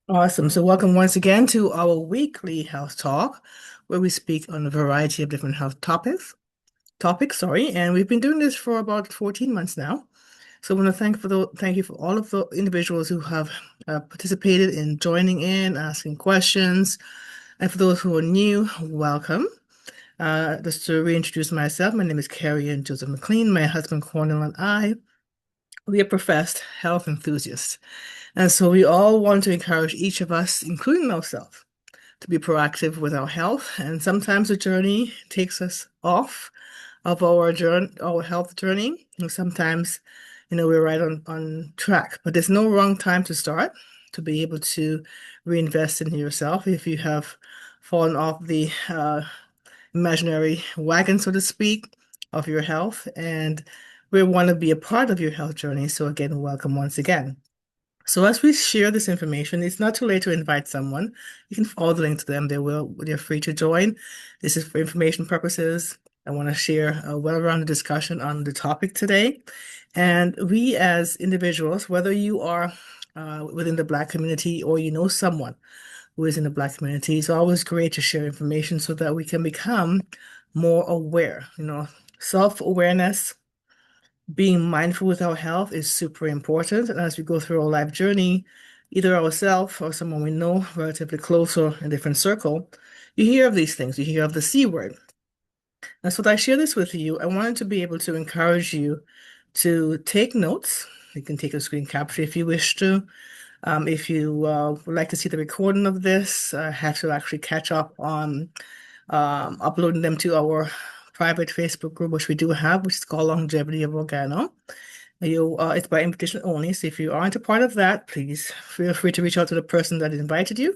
Awesome. So, welcome once again to our weekly health talk, where we speak on a variety of different health topics, and we've been doing this for about 14 months now. So, I want to thank you for all of the individuals who have participated in joining in, asking questions, and for those who are new, welcome. Just to reintroduce myself, my name is Kerry-Ann Joseph-McLean. My husband Cornel and I, we are professed health enthusiasts. And so we all want to encourage each of us, including ourselves, to be proactive with our health. And sometimes the journey takes us off of our health journey. And sometimes, we're right on track. But there's no wrong time to start to be able to reinvest in yourself if you have fallen off the imaginary wagon, so to speak, of your health. And we want to be a part of your health journey. So again, welcome once again. So as we share this information, it's not too late to invite someone. You can follow the link to them. They're free to join. This is for information purposes. I want to share a well-rounded discussion on the topic today. And we as individuals, whether you are within the Black community or you know someone who is in the Black community, it's always great to share information so that we can become more aware. Self-awareness, being mindful with our health is super important. And as we go through our life journey, either ourselves or someone we know relatively close or in a different circle, you hear of these things. You hear of the C word. And so that I share this with you, I wanted to be able to encourage you to take notes. You can take a screen capture if you wish to. If you would like to see the recording of this, I have to actually catch up on uploading them to our private Facebook group, which we do have, which is called Longevity of Organo. It's by invitation only. So if you aren't a part of that, please feel free to reach out to the person that invited you,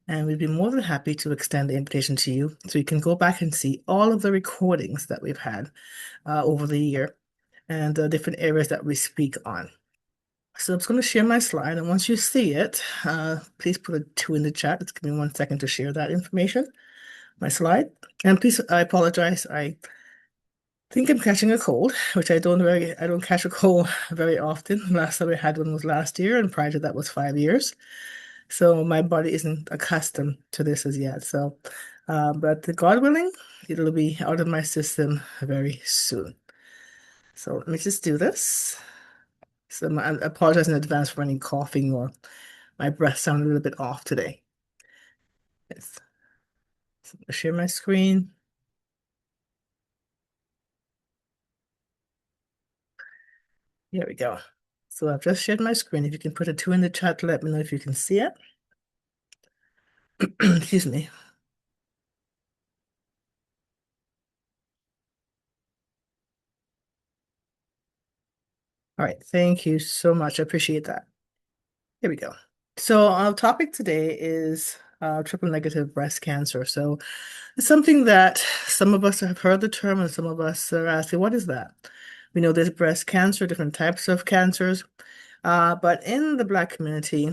and we'd be more than happy to extend the invitation to you so you can go back and see all of the recordings that we've had over the year and the different areas that we speak on. So I'm just going to share my slide, and once you see it, please put a 2 in the chat. Just give me 1 second to share that information, my slide. And please, I apologize. I think I'm catching a cold, which I don't catch a cold very often. Last time I had one was last year, and prior to that was 5 years. So my body isn't accustomed to this as yet. But God willing, it'll be out of my system very soon. So let me just do this. So I apologize in advance for any coughing or my breath sounded a little bit off today. Yes. So I'll share my screen. Here we go. So I've just shared my screen. If you can put a 2 in the chat to let me know if you can see it. Excuse me. All right. Thank you so much. I appreciate that. Here we go. So our topic today is triple negative breast cancer. So it's something that some of us have heard the term and some of us are asking, what is that? We know there's breast cancer, different types of cancers. But in the Black community,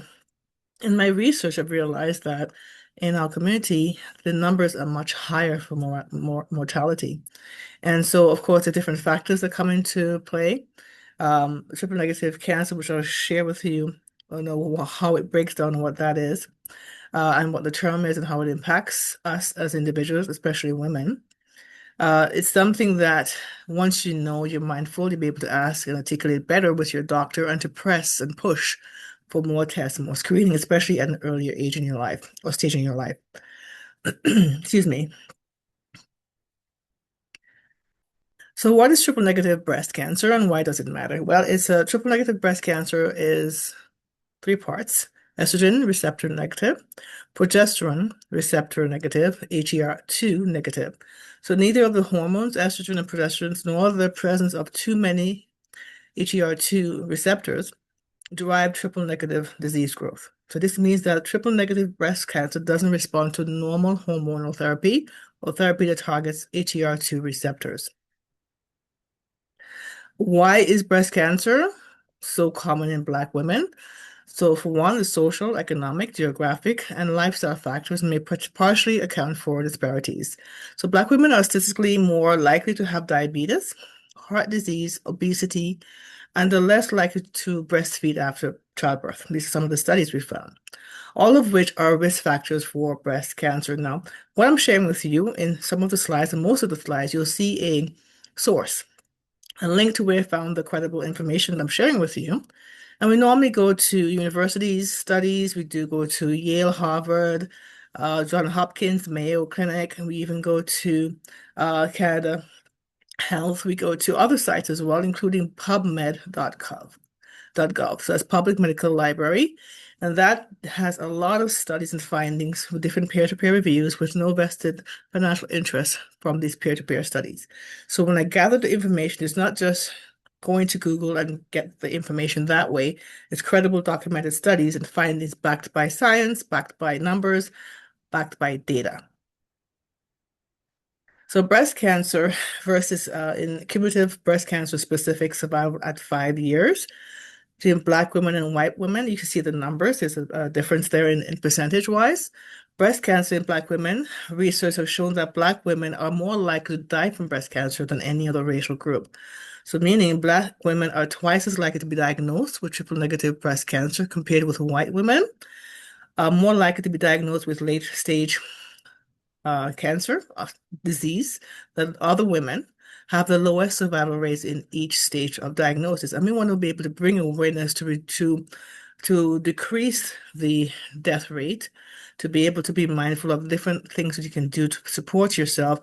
in my research, I've realized that in our community, the numbers are much higher for more mortality. And so, of course, the different factors that come into play. Triple negative cancer, which I'll share with you, how it breaks down, what that is, and what the term is, and how it impacts us as individuals, especially women. It's something that once you know, you're mindful, you'll be able to ask and articulate better with your doctor and to press and push for more tests, more screening, especially at an earlier age in your life or stage in your life. Excuse me. So what is triple negative breast cancer and why does it matter? Well, it's a triple negative breast cancer is 3 parts: estrogen receptor negative, progesterone receptor negative, HER2 negative. So neither of the hormones, estrogen and progesterone, nor the presence of too many HER2 receptors drive triple negative disease growth. So this means that triple negative breast cancer doesn't respond to normal hormonal therapy or therapy that targets HER2 receptors. Why is breast cancer so common in Black women? So, for one, the social, economic, geographic, and lifestyle factors may partially account for disparities. So, Black women are statistically more likely to have diabetes, heart disease, obesity, and are less likely to breastfeed after childbirth. These are some of the studies we found, all of which are risk factors for breast cancer. Now, what I'm sharing with you in some of the slides, and most of the slides, you'll see a source, a link to where I found the credible information that I'm sharing with you. And we normally go to universities, studies. We do go to Yale, Harvard, Johns Hopkins, Mayo Clinic, and we even go to Canada Health. We go to other sites as well, including PubMed.gov. So that's Public Medical Library. And that has a lot of studies and findings with different peer-to-peer reviews with no vested financial interest from these peer-to-peer studies. So when I gather the information, it's not just going to Google and get the information that way. It's credible documented studies and findings backed by science, backed by numbers, backed by data. So breast cancer versus in cumulative breast cancer specific survival at 5 years. Between Black women and white women, you can see the numbers. There's a difference there in percentage-wise. Breast cancer in Black women, research has shown that Black women are more likely to die from breast cancer than any other racial group. So meaning Black women are twice as likely to be diagnosed with triple-negative breast cancer compared with white women, are more likely to be diagnosed with late-stage cancer disease than other women, have the lowest survival rates in each stage of diagnosis. And we want to be able to bring awareness to decrease the death rate, to be able to be mindful of different things that you can do to support yourself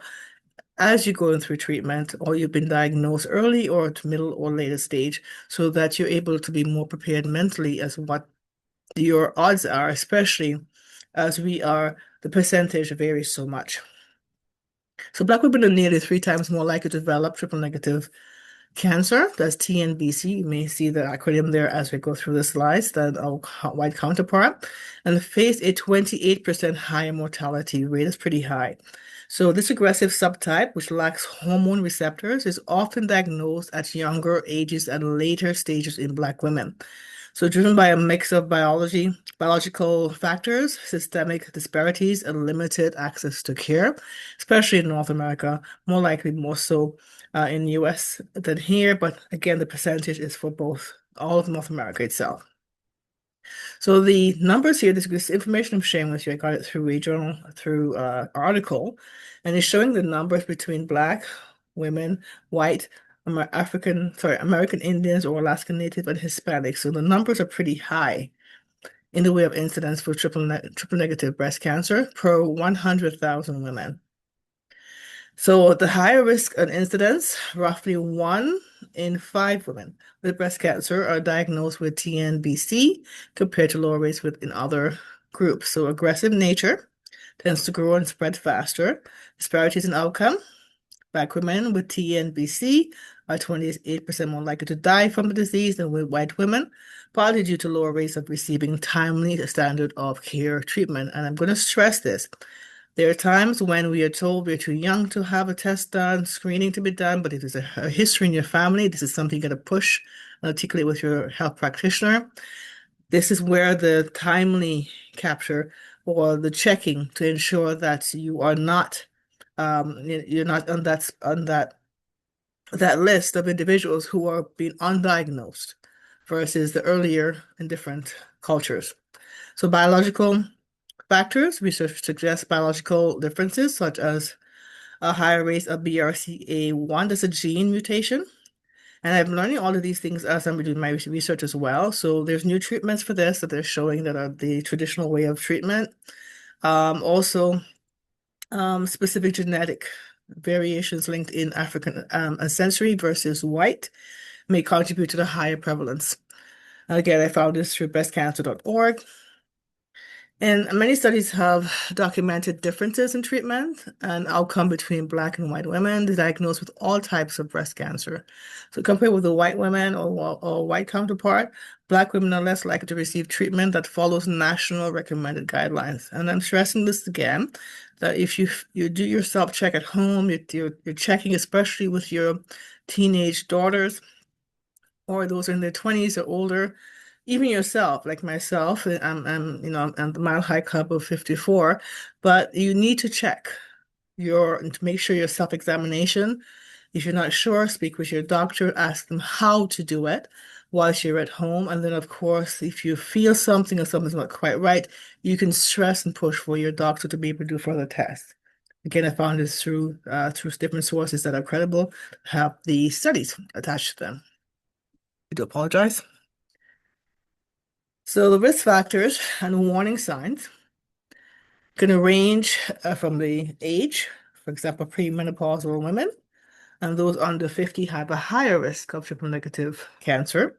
as you're going through treatment, or you've been diagnosed early or to middle or later stage, so that you're able to be more prepared mentally as what your odds are, especially as the percentage varies so much. So Black women are nearly 3 times more likely to develop triple-negative cancer. That's TNBC. You may see the acronym there as we go through the slides, that our white counterpart, and face a 28% higher mortality rate. Is pretty high. So this aggressive subtype, which lacks hormone receptors, is often diagnosed at younger ages and later stages in Black women. So driven by a mix of biological factors, systemic disparities, and limited access to care, especially in North America, more likely more so in the US than here. But again, the percentage is for both, all of North America itself. So the numbers here, this information I'm sharing with you, I got it through a journal, through article, and it's showing the numbers between Black women, white, American Indians or Alaskan Native and Hispanic. So the numbers are pretty high in the way of incidence for triple-negative breast cancer per 100,000 women. So the higher risk and incidence, roughly 1 in 5 women with breast cancer are diagnosed with TNBC compared to lower rates in other groups. So aggressive nature tends to grow and spread faster. Disparities in outcome. Black women with TNBC are 28% more likely to die from the disease than with white women, partly due to lower rates of receiving timely standard of care treatment. And I'm going to stress this. There are times when we are told we're too young to have a test done, screening to be done, but if there's a history in your family, this is something you got to push and articulate with your health practitioner. This is where the timely capture or the checking to ensure that you're not on that list of individuals who are being undiagnosed versus the earlier in different cultures. So biological factors, research suggests biological differences such as a higher rate of BRCA1, that's a gene mutation. And I'm learning all of these things as I'm doing my research as well. So there's new treatments for this that they're showing that are the traditional way of treatment. Also, specific genetic variations linked in African ancestry versus white may contribute to the higher prevalence. Again, I found this through breastcancer.org. And many studies have documented differences in treatment and outcome between Black and white women diagnosed with all types of breast cancer. So compared with the white women or white counterpart, Black women are less likely to receive treatment that follows national recommended guidelines. And I'm stressing this again, that if you do your self-check at home, you're checking especially with your teenage daughters or those in their 20s or older, even yourself, like myself, I'm the Mile High Club of 54, but you need to check to make sure your self-examination. If you're not sure, speak with your doctor, ask them how to do it, whilst you're at home. And then, of course, if you feel something or something's not quite right, you can stress and push for your doctor to be able to do further tests. Again, I found this through different sources that are credible, have the studies attached to them. I do apologize. So the risk factors and warning signs can range from the age, for example, premenopausal women, and those under 50 have a higher risk of triple-negative cancer.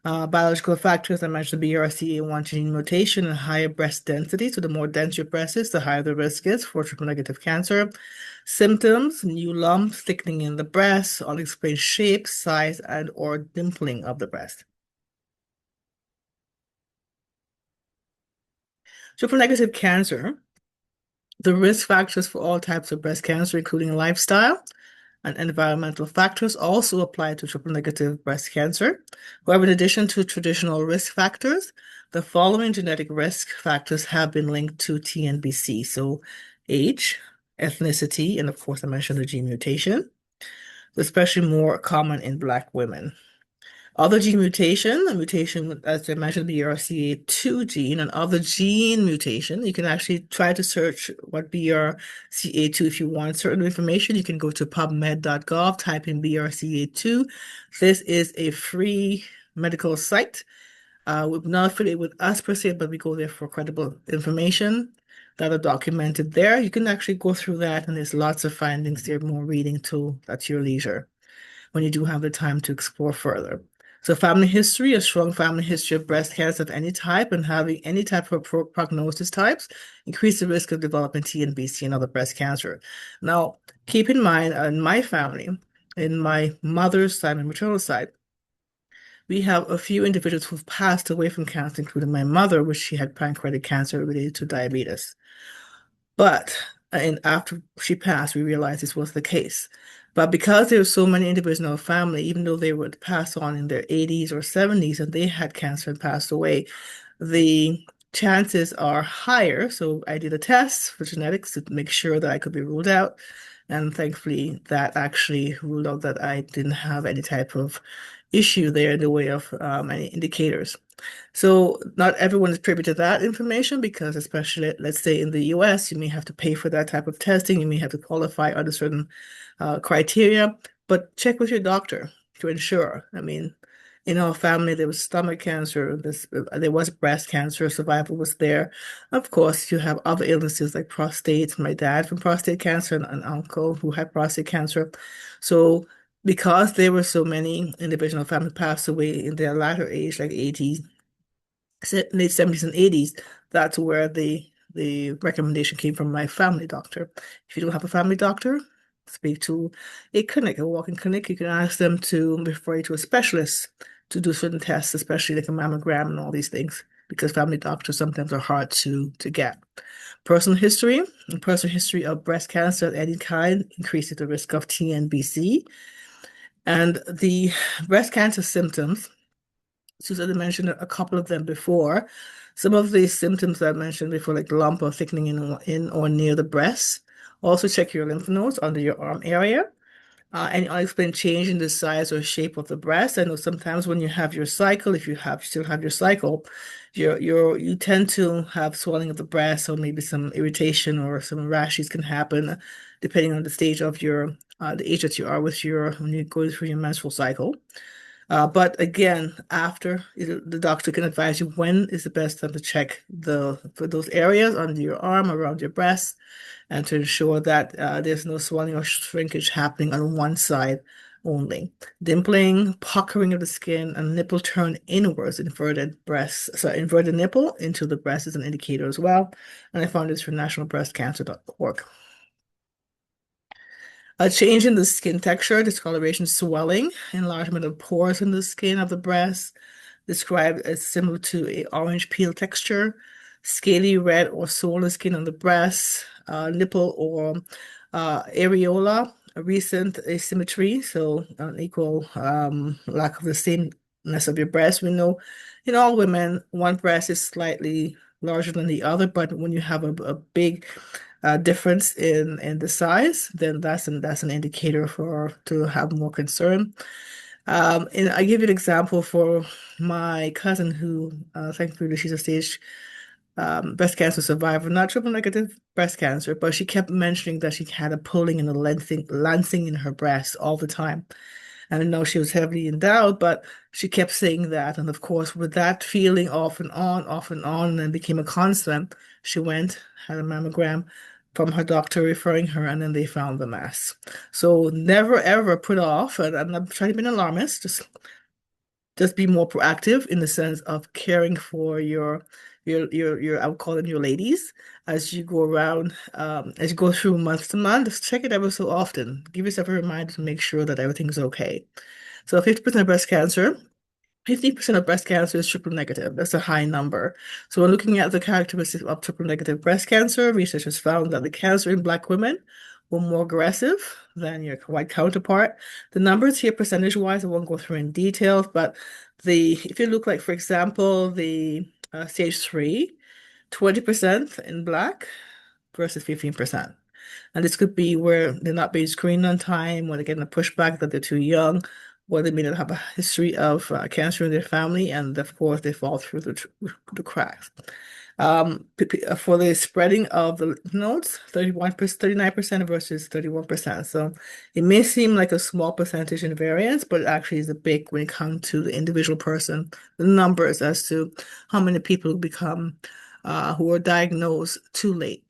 Biological factors, I mentioned BRCA1 gene mutation and higher breast density. So the more dense your breast is, the higher the risk is for triple-negative cancer. Symptoms, new lumps, thickening in the breast, unexplained shape, size, and or dimpling of the breast. Triple-negative cancer, the risk factors for all types of breast cancer, including lifestyle and environmental factors, also apply to triple-negative breast cancer. However, in addition to traditional risk factors, the following genetic risk factors have been linked to TNBC. So age, ethnicity, and of course, I mentioned the gene mutation, especially more common in Black women. Other gene mutation, a mutation, as I mentioned, the BRCA2 gene, and other gene mutation, you can actually try to search what BRCA2. If you want certain information, you can go to pubmed.gov, type in BRCA2. This is a free medical site. We're not affiliated with us per se, but we go there for credible information that are documented there. You can actually go through that, and there's lots of findings there, more reading too, at your leisure when you do have the time to explore further. So family history, a strong family history of breast cancer of any type and having any type of prognosis types increase the risk of developing TNBC and other breast cancer. Now, keep in mind, in my family, in my mother's side and maternal side, we have a few individuals who've passed away from cancer, including my mother, which she had pancreatic cancer related to diabetes. But and after she passed, we realized this was the case. But because there were so many individuals in our family, even though they would pass on in their 80s or 70s and they had cancer and passed away, the chances are higher. So I did a test for genetics to make sure that I could be ruled out. And thankfully, that actually ruled out that I didn't have any type of issue there in the way of any indicators. So not everyone is privy to that information because especially, let's say in the US, you may have to pay for that type of testing. You may have to qualify under certain criteria, but check with your doctor to ensure. I mean, in our family, there was stomach cancer, there was breast cancer, survival was there. Of course, you have other illnesses like prostate, my dad from prostate cancer and an uncle who had prostate cancer. So because there were so many individual family passed away in their latter age, like 80s, late 70s and 80s, that's where the recommendation came from my family doctor. If you don't have a family doctor, speak to a clinic, a walk-in clinic. You can ask them to refer you to a specialist to do certain tests, especially like a mammogram and all these things, because family doctors sometimes are hard to get. Personal history of breast cancer of any kind increases the risk of TNBC. And the breast cancer symptoms, Susan mentioned a couple of them before. Some of the symptoms that I mentioned before, like lump or thickening in or near the breast. Also check your lymph nodes under your arm area. Any unexplained change in the size or shape of the breast. I know sometimes when you have your cycle, if you still have your cycle, you tend to have swelling of the breast or maybe some irritation or some rashes can happen depending on the stage of the age that you are when you go through your menstrual cycle. But again, after the doctor can advise you when is the best time to check for those areas under your arm, around your breast, and to ensure that there's no swelling or shrinkage happening on one side only. Dimpling, puckering of the skin, and nipple turn inwards, inverted nipple into the breast is an indicator as well. And I found this from nationalbreastcancer.org. A change in the skin texture, discoloration, swelling, enlargement of pores in the skin of the breast, described as similar to a orange peel texture, scaly red or swollen skin on the breast, nipple or areola, a recent asymmetry, so unequal lack of the sameness of your breast. We know in all women, one breast is slightly larger than the other, but when you have a big difference in the size, then that's an indicator to have more concern. And I give you an example for my cousin who, thankfully, she's a stage breast cancer survivor, not triple negative breast cancer, but she kept mentioning that she had a pulling and a lancing in her breast all the time. And I know she was heavily endowed, but she kept saying that. And of course, with that feeling off and on, and then became a constant, she went, had a mammogram from her doctor referring her, and then they found the mass. So never ever put off, and I'm not trying to be an alarmist, just be more proactive in the sense of caring for your I would call them your ladies as you go around as you go through month to month. Just check it ever so often. Give yourself a reminder to make sure that everything's okay. So 50% of breast cancer 50% of breast cancer is triple negative. That's a high number. So when looking at the characteristics of triple negative breast cancer, researchers found that the cancer in Black women were more aggressive than your white counterpart. The numbers here, percentage-wise, I won't go through in detail, but if you look like, for example, the stage 3, 20% in Black versus 15%. And this could be where they're not being screened on time, or they're getting a pushback that they're too young, or they may not have a history of cancer in their family, and of course they fall through the cracks. For the spreading of the lymph nodes, 31%, 39% versus 31%. So it may seem like a small percentage in variance, but it actually is a big when it comes to the individual person, the numbers as to how many people become who are diagnosed too late.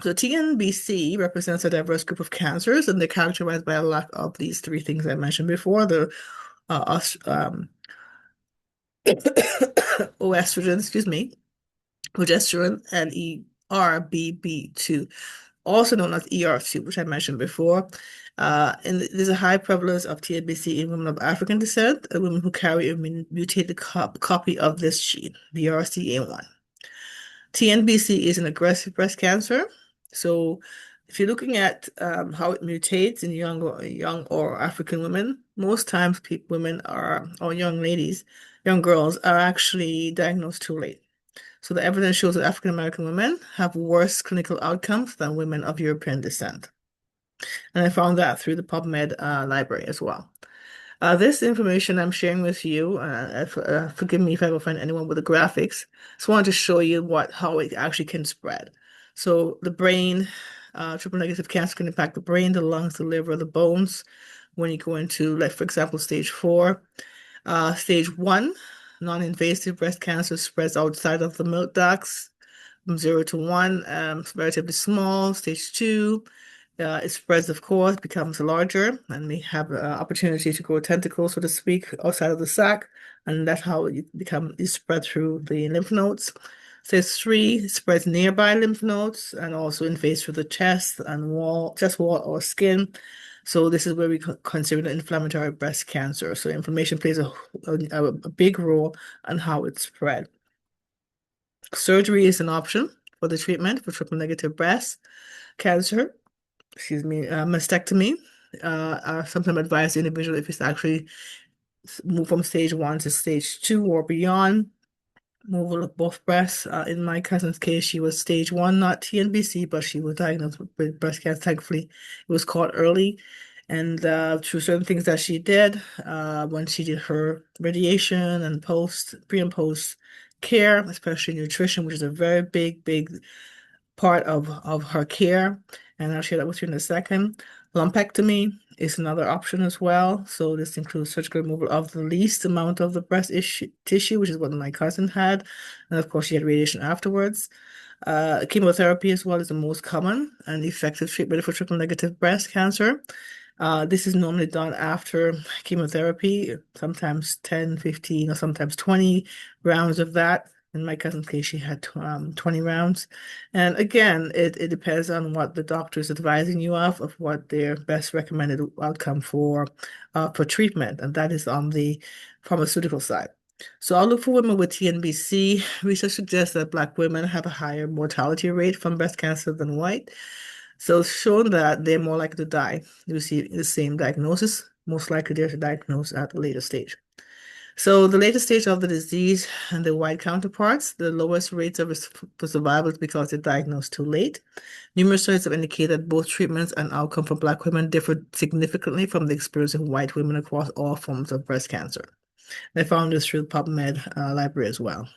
So TNBC represents a diverse group of cancers, and they're characterized by a lack of these three things I mentioned before: the estrogen, excuse me, progesterone, and ERBB2, also known as ER2, which I mentioned before. And there's a high prevalence of TNBC in women of African descent and women who carry a mutated copy of this gene, BRCA1. TNBC is an aggressive breast cancer. So if you're looking at how it mutates in young or African women, most times women are, or young ladies, young girls are actually diagnosed too late. So the evidence shows that African American women have worse clinical outcomes than women of European descent. And I found that through the PubMed library as well. This information I'm sharing with you, forgive me if I offend anyone with the graphics. Just wanted to show you how it actually can spread. So the brain, triple negative cancer can impact the brain, the lungs, the liver, the bones. When you go into, like for example, stage 4, stage 1, non-invasive breast cancer spreads outside of the milk ducts from 0 to 1, it's relatively small. Stage 2. It spreads, of course, becomes larger, and we have an opportunity to grow tentacles, so to speak, outside of the sac, and that's how it spread through the lymph nodes. Stage 3 it spreads nearby lymph nodes and also invades through the chest wall or skin. So this is where we consider the inflammatory breast cancer. So inflammation plays a big role on how it's spread. Surgery is an option for the treatment for triple negative breast cancer. Excuse me, mastectomy. Sometimes advise the individual if it's actually move from stage 1 to stage 2 or beyond. Removal of both breasts. In my cousin's case, she was stage 1, not TNBC, but she was diagnosed with breast cancer. Thankfully, it was caught early. And through certain things that she did, when she did her radiation and pre and post care, especially nutrition, which is a very big part of her care, and I'll share that with you in a second. Lumpectomy is another option as well. So this includes surgical removal of the least amount of the breast tissue, which is what my cousin had. And of course, she had radiation afterwards. Chemotherapy as well is the most common and effective treatment for triple negative breast cancer. This is normally done after chemotherapy, sometimes 10, 15, or sometimes 20 rounds of that. In my cousin's case, she had 20 rounds. And again, it depends on what the doctor is advising you of what their best recommended outcome for treatment. And that is on the pharmaceutical side. So I'll look for women with TNBC. Research suggests that Black women have a higher mortality rate from breast cancer than white. So it's shown that they're more likely to die. You receive the same diagnosis. Most likely they're diagnosed at a later stage. So the later stage of the disease and the white counterparts, the lowest rates of for survival is because they're diagnosed too late. Numerous studies have indicated that both treatments and outcome for Black women differ significantly from the experience of white women across all forms of breast cancer. I found this through the PubMed library as well.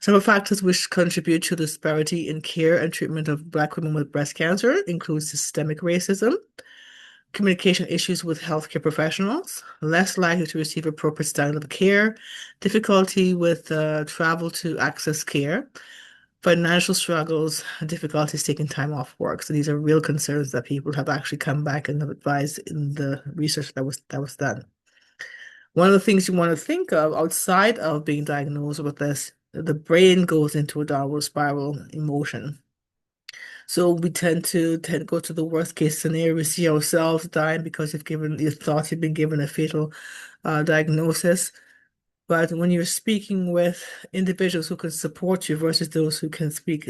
Some of the factors which contribute to the disparity in care and treatment of Black women with breast cancer include systemic racism, communication issues with healthcare professionals, less likely to receive appropriate standard of care, difficulty with travel to access care, financial struggles, and difficulties taking time off work. So these are real concerns that people have actually come back and have advised in the research that was done. One of the things you want to think of outside of being diagnosed with this, the brain goes into a downward spiral emotion. So we tend to go to the worst case scenario. We see ourselves dying because you thought you've been given a fatal diagnosis. But when you're speaking with individuals who can support you versus those who can speak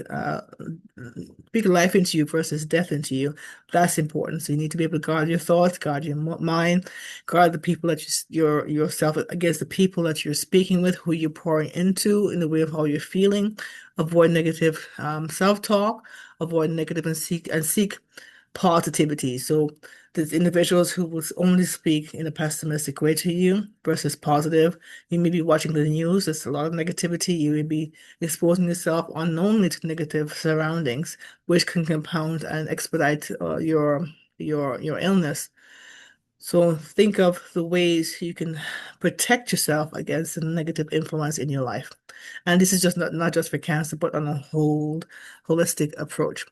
life into you versus death into you, that's important. So you need to be able to guard your thoughts, guard your mind, guard the people that yourself against the people that you're speaking with, who you're pouring into in the way of how you're feeling. Avoid negative self-talk, avoid negative and seek positivity. So there's individuals who will only speak in a pessimistic way to you versus positive. You may be watching the news, there's a lot of negativity. You may be exposing yourself unknowingly to negative surroundings, which can compound and expedite your illness. So think of the ways you can protect yourself against the negative influence in your life. And this is just not just for cancer, but on a whole holistic approach.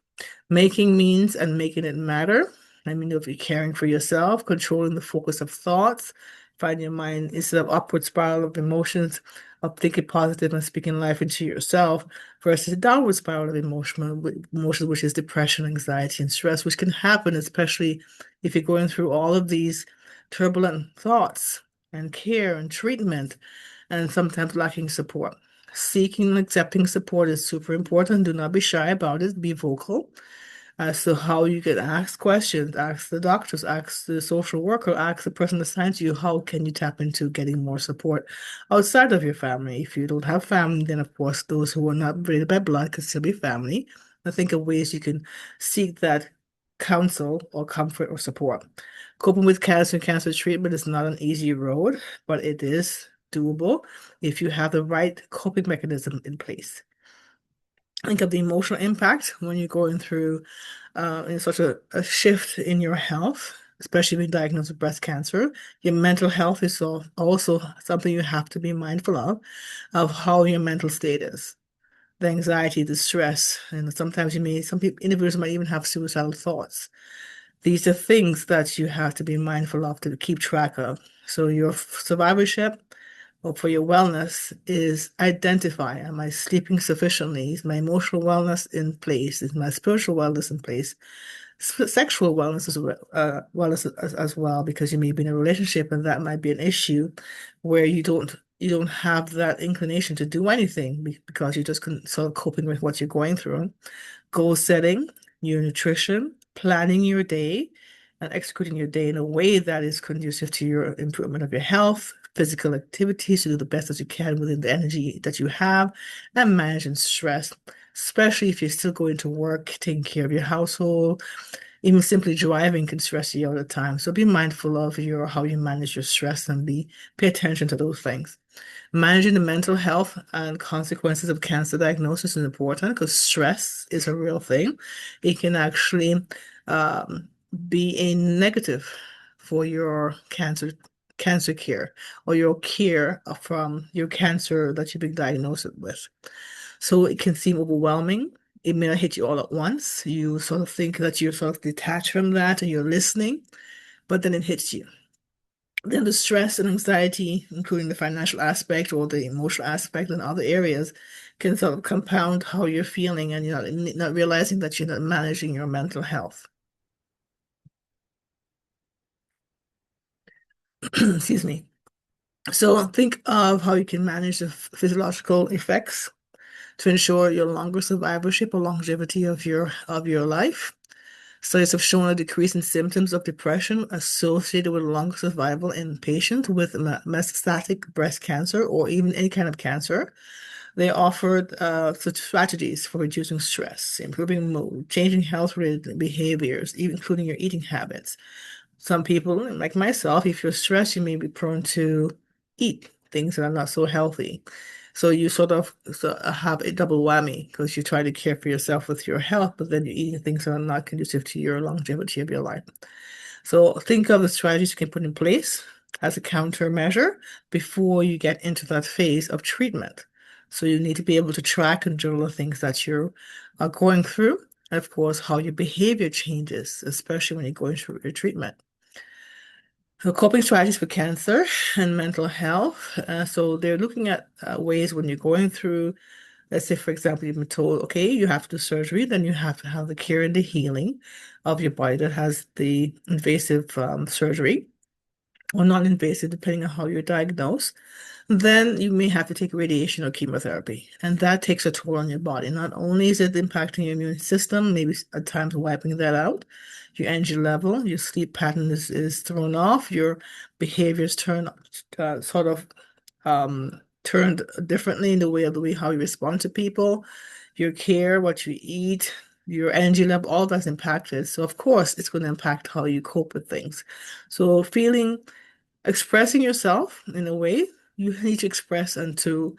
Making means and making it matter. I mean, if you're caring for yourself, controlling the focus of thoughts, finding your mind instead of upward spiral of emotions, of thinking positive and speaking life into yourself, versus a downward spiral of emotions, which is depression, anxiety, and stress, which can happen, especially if you're going through all of these turbulent thoughts and care and treatment, and sometimes lacking support. Seeking and accepting support is super important. Do not be shy about it. Be vocal as to how you can ask questions, ask the doctors, ask the social worker, ask the person assigned to you, how can you tap into getting more support outside of your family? If you don't have family, then of course those who are not related by blood can still be family. I think of ways you can seek that counsel or comfort or support. Coping with cancer and cancer treatment is not an easy road, but it is doable if you have the right coping mechanism in place. Think of the emotional impact when you're going through in such a shift in your health, especially being diagnosed with breast cancer. Your mental health is also something you have to be mindful of how your mental state is. The anxiety, the stress, and sometimes some people, individuals might even have suicidal thoughts. These are things that you have to be mindful of to keep track of. So your survivorship or for your wellness is identify, am I sleeping sufficiently? Is my emotional wellness in place? Is my spiritual wellness in place? Sexual wellness as well, because you may be in a relationship and that might be an issue where you don't have that inclination to do anything because you're just sort of coping with what you're going through. Goal setting, your nutrition, planning your day, and executing your day in a way that is conducive to your improvement of your health, physical activities to do the best as you can within the energy that you have, and managing stress, especially if you're still going to work, taking care of your household. Even simply driving can stress you all the time. So be mindful of how you manage your stress and pay attention to those things. Managing the mental health and consequences of cancer diagnosis is important because stress is a real thing. It can actually um, be a negative for your cancer care or your care from your cancer that you've been diagnosed with. So it can seem overwhelming. It may not hit you all at once. You sort of think that you're sort of detached from that and you're listening, but then it hits you. Then the stress and anxiety, including the financial aspect or the emotional aspect and other areas, can sort of compound how you're feeling and you're not realizing that you're not managing your mental health. Excuse me. So think of how you can manage the physiological effects to ensure your longer survivorship or longevity of your life. Studies have shown a decrease in symptoms of depression associated with longer survival in patients with metastatic breast cancer or even any kind of cancer. They offered such strategies for reducing stress, improving mood, changing health-related behaviors, even including your eating habits. Some people, like myself, if you're stressed, you may be prone to eat things that are not so healthy. So you have a double whammy because you try to care for yourself with your health, but then you're eating things that are not conducive to your longevity of your life. So think of the strategies you can put in place as a countermeasure before you get into that phase of treatment. So you need to be able to track and journal the things that you are going through, and of course, how your behavior changes, especially when you're going through your treatment. So coping strategies for cancer and mental health. So they're looking at ways when you're going through, let's say, for example, you've been told, okay, you have to do surgery, then you have to have the care and the healing of your body that has the invasive surgery or non-invasive, depending on how you're diagnosed. Then you may have to take radiation or chemotherapy, and that takes a toll on your body. Not only is it impacting your immune system, maybe at times wiping that out, your energy level, your sleep pattern is thrown off, your behaviors sort of turned differently in the way how you respond to people, your care, what you eat, your energy level, all that's impacted. So of course, it's going to impact how you cope with things. So expressing yourself in a way you need to express and to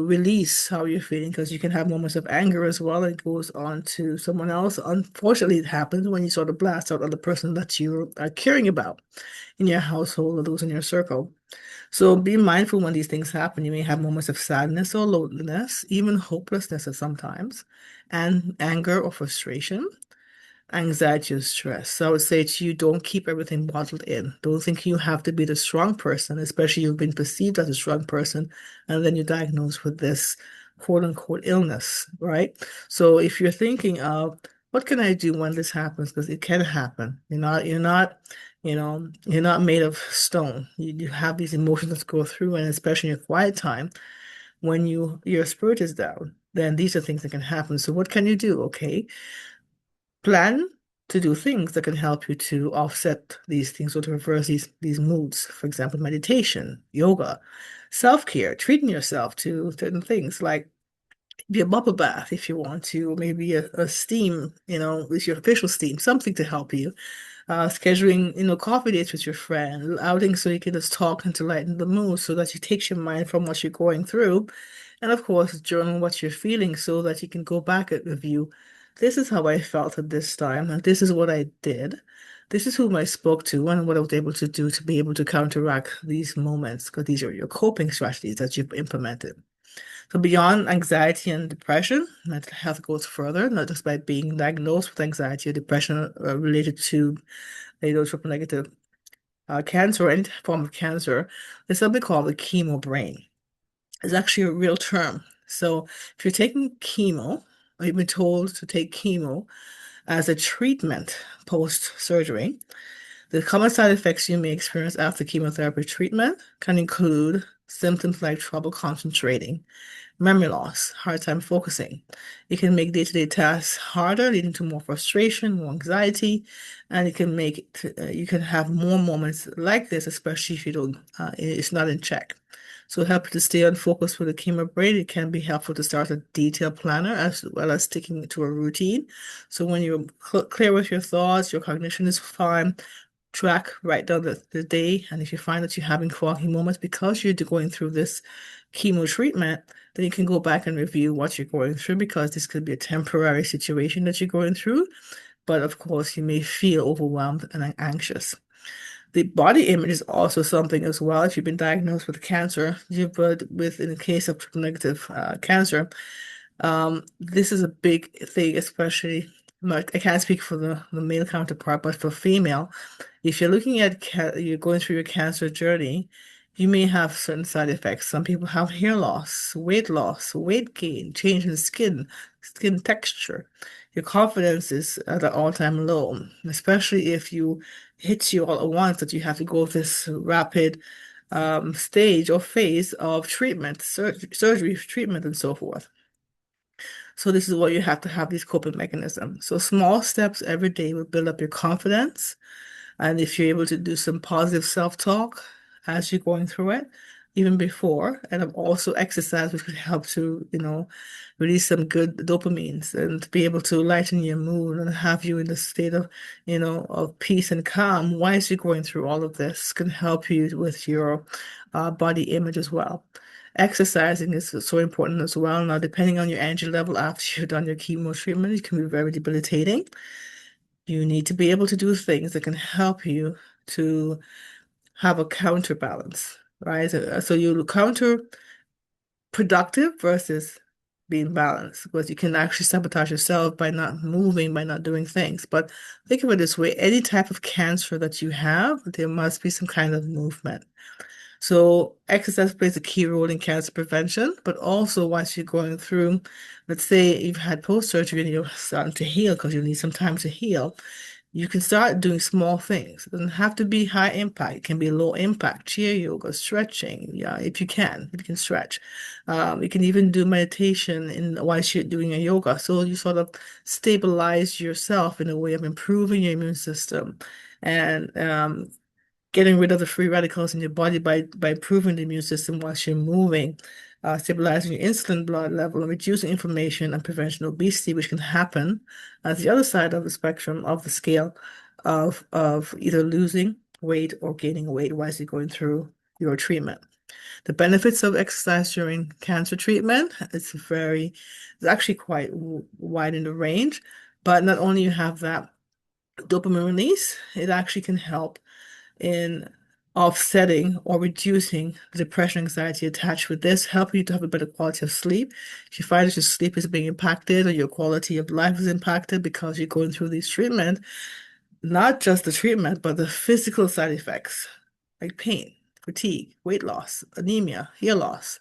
release how you're feeling because you can have moments of anger as well. It goes on to someone else. Unfortunately, it happens when you sort of blast out on the person that you are caring about in your household or those in your circle. So be mindful when these things happen. You may have moments of sadness or loneliness, even hopelessness at sometimes, and anger or frustration, anxiety or stress. So I would say to you, don't keep everything bottled in. Don't think you have to be the strong person, especially you've been perceived as a strong person, and then you're diagnosed with this quote unquote illness, right? So if you're thinking of what can I do when this happens? Because it can happen. You're not made of stone. You have these emotions that go through, and especially in your quiet time, when your spirit is down, then these are things that can happen. So what can you do? Okay, plan to do things that can help you to offset these things or to reverse these moods. For example, meditation, yoga, self-care, treating yourself to certain things like be a bubble bath if you want to, maybe a steam, with your official steam, something to help you. Scheduling, coffee dates with your friend, outing so you can just talk and to lighten the mood so that you takes your mind from what you're going through. And of course, journal what you're feeling so that you can go back and review. This is how I felt at this time, and this is what I did. This is whom I spoke to and what I was able to do to be able to counteract these moments, because these are your coping strategies that you've implemented. So beyond anxiety and depression, mental health goes further, not just by being diagnosed with anxiety or depression related to triple negative cancer or any form of cancer. There's something called the chemo brain. It's actually a real term. So if you're taking chemo, or you've been told to take chemo as a treatment post-surgery, the common side effects you may experience after chemotherapy treatment can include symptoms like trouble concentrating, memory loss, hard time focusing. It can make day-to-day tasks harder, leading to more frustration, more anxiety, and you can have more moments like this, especially if you don't, it's not in check. So to help you to stay on focus with the chemo brain, it can be helpful to start a detailed planner as well as sticking to a routine. So when you're clear with your thoughts, your cognition is fine, write down the day, and if you find that you're having foggy moments because you're going through this chemo treatment, then you can go back and review what you're going through because this could be a temporary situation that you're going through. But of course, you may feel overwhelmed and anxious. The body image is also something as well. If you've been diagnosed with cancer, in the case of triple negative cancer, this is a big thing, especially. I can't speak for the male counterpart, but for female, if you're looking at you're going through your cancer journey, you may have certain side effects. Some people have hair loss, weight gain, change in skin texture. Your confidence is at an all-time low, especially if you hits you all at once that you have to go this rapid stage or phase of treatment, surgery treatment, and so forth. So this is why you have to have these coping mechanisms. So small steps every day will build up your confidence. And if you're able to do some positive self-talk as you're going through it, even before, and also exercise, which could help to, release some good dopamines and to be able to lighten your mood and have you in the state of, of peace and calm whilst you're going through all of this can help you with your body image as well. Exercising is so important as well. Now, depending on your energy level after you've done your chemo treatment, it can be very debilitating. You need to be able to do things that can help you to have a counterbalance, right? So you counter productive versus being balanced because you can actually sabotage yourself by not moving, by not doing things. But think of it this way, any type of cancer that you have, there must be some kind of movement. So exercise plays a key role in cancer prevention, but also once you're going through, let's say you've had post-surgery and you're starting to heal because you need some time to heal, you can start doing small things. It doesn't have to be high impact. It can be low impact, chair yoga, stretching, yeah, if you can stretch. You can even do meditation whilst you're doing a yoga. So you sort of stabilize yourself in a way of improving your immune system and getting rid of the free radicals in your body by improving the immune system whilst you're moving, stabilizing your insulin blood level, and reducing inflammation and prevention obesity, which can happen at the other side of the spectrum of the scale of either losing weight or gaining weight whilst you're going through your treatment. The benefits of exercise during cancer treatment, it's actually quite wide in the range, but not only you have that dopamine release, it actually can help in offsetting or reducing the depression, anxiety attached with this, helping you to have a better quality of sleep. If you find that your sleep is being impacted or your quality of life is impacted because you're going through these treatment, not just the treatment, but the physical side effects like pain, fatigue, weight loss, anemia, hair loss,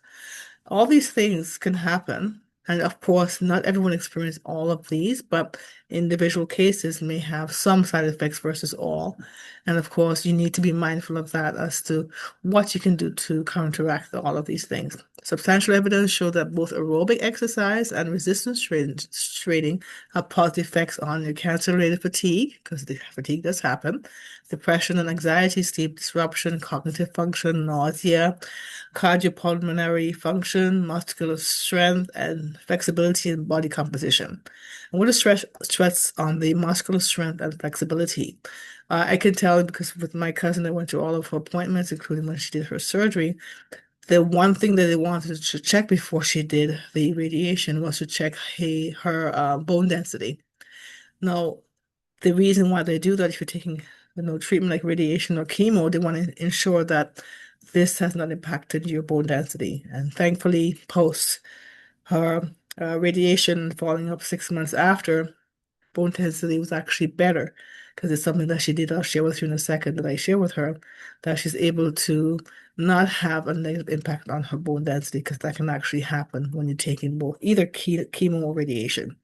all these things can happen. And of course, not everyone experiences all of these, but individual cases may have some side effects versus all. And of course, you need to be mindful of that as to what you can do to counteract all of these things. Substantial evidence show that both aerobic exercise and resistance training have positive effects on your cancer-related fatigue, because the fatigue does happen, depression and anxiety, sleep disruption, cognitive function, nausea, cardiopulmonary function, muscular strength, and flexibility in body composition. I'm going to stress on the muscular strength and flexibility. I can tell because with my cousin, I went to all of her appointments, including when she did her surgery. The one thing that they wanted to check before she did the radiation was to check her bone density. Now, the reason why they do that, if you're taking, treatment like radiation or chemo, they want to ensure that this has not impacted your bone density. And thankfully, post her radiation following up 6 months after, bone density was actually better because it's something that she did. I'll share with you in a second that I share with her that she's able to not have a negative impact on her bone density because that can actually happen when you're taking both either chemo or radiation.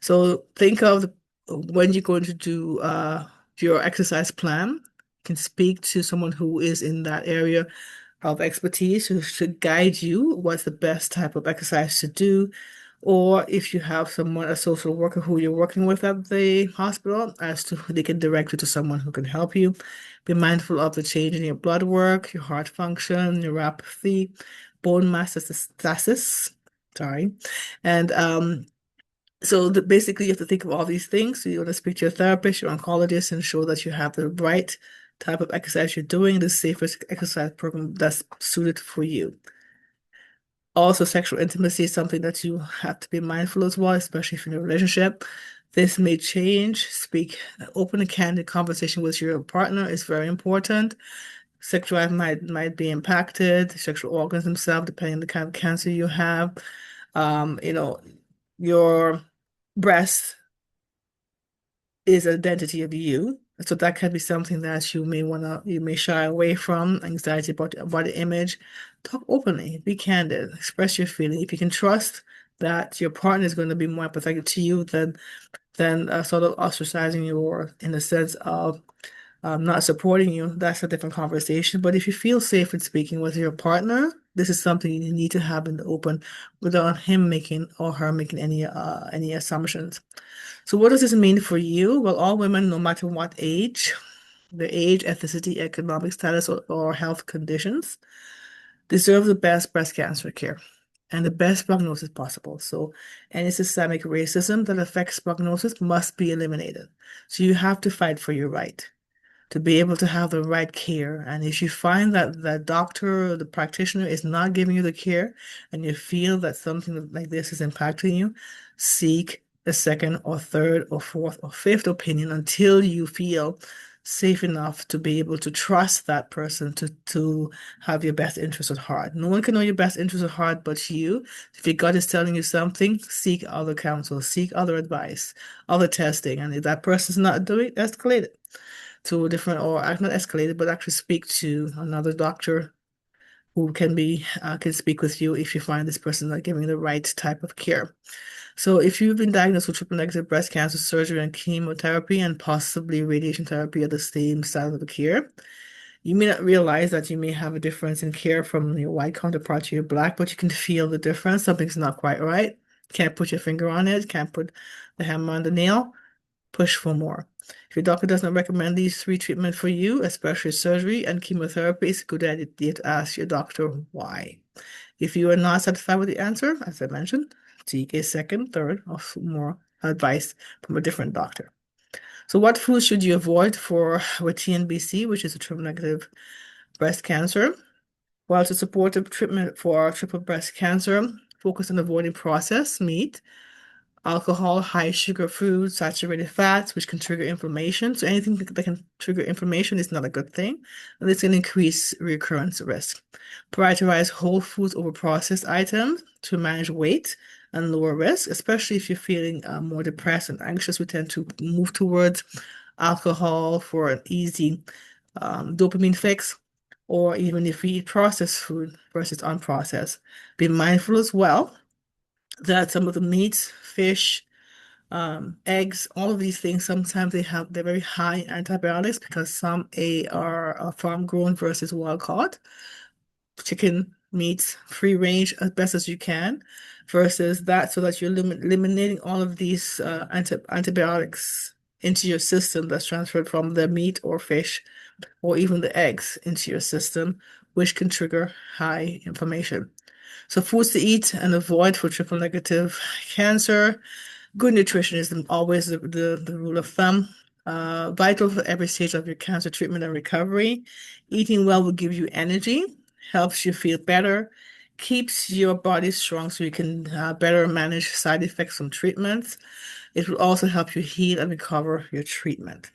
So think of when you're going to do your exercise plan, you can speak to someone who is in that area of expertise who should guide you what's the best type of exercise to do. Or if you have someone, a social worker who you're working with at the hospital, as to who they can direct you to someone who can help you. Be mindful of the change in your blood work, your heart function, neuropathy, bone mass stasis, sorry, and so basically, you have to think of all these things. So you want to speak to your therapist, your oncologist, and ensure that you have the right type of exercise you're doing, the safest exercise program that's suited for you. Also, sexual intimacy is something that you have to be mindful as well, especially if you're in a relationship. This may change. Speak open and candid conversation with your partner is very important. Sexual life might be impacted, sexual organs themselves, depending on the kind of cancer you have. Um, you know, your breast is an identity of you. So that can be something that you may shy away from, anxiety about body image. Talk openly, be candid, express your feeling. If you can trust that your partner is going to be more empathetic to you than sort of ostracizing you or in the sense of not supporting you, that's a different conversation. But if you feel safe in speaking with your partner, This is something you need to have in the open without him making or her making any assumptions. So what does this mean for you? Well, all women, no matter what age, their age, ethnicity, economic status, or health conditions, deserve the best breast cancer care and the best prognosis possible. So any systemic racism that affects prognosis must be eliminated. So you have to fight for your right to be able to have the right care. And if you find that the doctor or the practitioner is not giving you the care and you feel that something like this is impacting you, seek a second or third or fourth or fifth opinion until you feel safe enough to be able to trust that person to have your best interest at heart. No one can know your best interest at heart but you. If your gut is telling you something, seek other counsel, seek other advice, other testing. And if that person's not doing it, escalate it to a different, or not escalated, but actually speak to another doctor who can speak with you if you find this person not giving the right type of care. So if you've been diagnosed with triple negative breast cancer, surgery and chemotherapy and possibly radiation therapy are the same style of care, you may not realize that you may have a difference in care from your white counterpart to your black, but you can feel the difference. Something's not quite right. Can't put your finger on it, can't put the hammer on the nail. Push for more. If your doctor does not recommend these three treatments for you, especially surgery and chemotherapy, it's a good idea to ask your doctor why. If you are not satisfied with the answer, as I mentioned, seek a second, third, or more advice from a different doctor. So what foods should you avoid for with TNBC, which is a triple negative breast cancer? Well, to support the treatment for triple breast cancer, focus on avoiding processed meat, alcohol, high sugar foods, saturated fats, which can trigger inflammation. So anything that can trigger inflammation is not a good thing, and this can increase recurrence risk. Prioritize whole foods over processed items to manage weight and lower risk, especially if you're feeling more depressed and anxious. We tend to move towards alcohol for an easy dopamine fix, or even if we eat processed food versus unprocessed. Be mindful as well that some of the meats, fish, eggs, all of these things, sometimes they're very high antibiotics because some are farm grown versus wild caught. Chicken meats, free range as best as you can, versus that, so that you're eliminating all of these antibiotics into your system that's transferred from the meat or fish or even the eggs into your system, which can trigger high inflammation. So foods to eat and avoid for triple negative cancer. Good nutrition is always the rule of thumb. Vital for every stage of your cancer treatment and recovery. Eating well will give you energy, helps you feel better, keeps your body strong so you can better manage side effects from treatments. It will also help you heal and recover your treatment.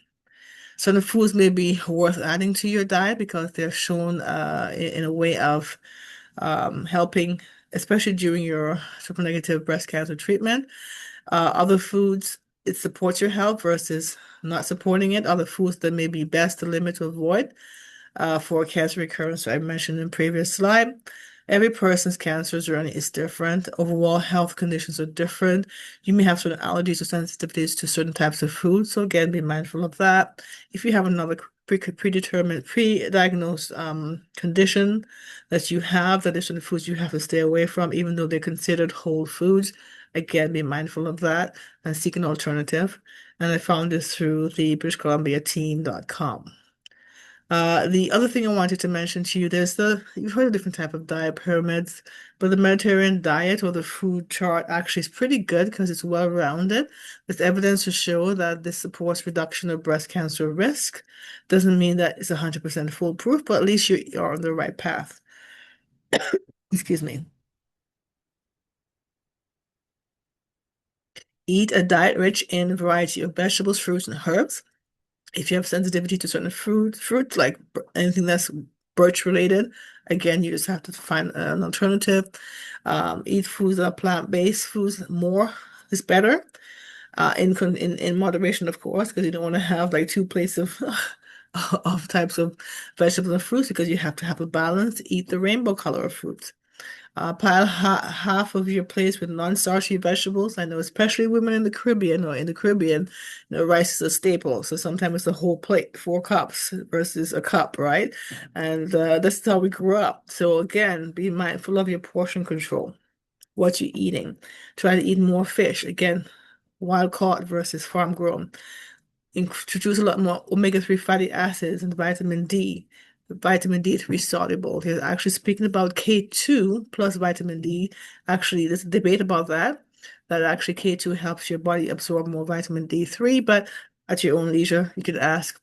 Certain foods may be worth adding to your diet because they're shown in a way of helping, especially during your triple negative breast cancer treatment. Other foods, it supports your health versus not supporting it. Other foods that may be best to limit to avoid for cancer recurrence. So I mentioned in previous slide. Every person's cancer journey is different. Overall health conditions are different. You may have certain allergies or sensitivities to certain types of food. So again, be mindful of that. If you have another predetermined, pre-diagnosed condition that you have, that there's certain foods you have to stay away from, even though they're considered whole foods. Again, be mindful of that and seek an alternative. And I found this through the British Columbia team.com. The other thing I wanted to mention to you, you've heard of different type of diet pyramids, but the Mediterranean diet or the food chart actually is pretty good because it's well-rounded. There's evidence to show that this supports reduction of breast cancer risk. Doesn't mean that it's 100% foolproof, but at least you're on the right path. Excuse me. Eat a diet rich in a variety of vegetables, fruits, and herbs. If you have sensitivity to certain fruits like anything that's birch related, again, you just have to find an alternative. Eat foods that are plant-based foods. More is better. In moderation, of course, because you don't want to have like two plates of of types of vegetables and fruits because you have to have a balance. Eat the rainbow color of fruits. Pile half of your plates with non-starchy vegetables. I know, especially women in the Caribbean or in the Caribbean, rice is a staple. So sometimes it's a whole plate, 4 cups versus a cup, right? And this is how we grew up. So again, be mindful of your portion control, what you're eating. Try to eat more fish. Again, wild caught versus farm grown. Introduce a lot more omega-3 fatty acids and vitamin D. Vitamin D3 soluble. They're actually speaking about K2 plus vitamin D. Actually, there's a debate about that. That actually K2 helps your body absorb more vitamin D3, but at your own leisure, you could ask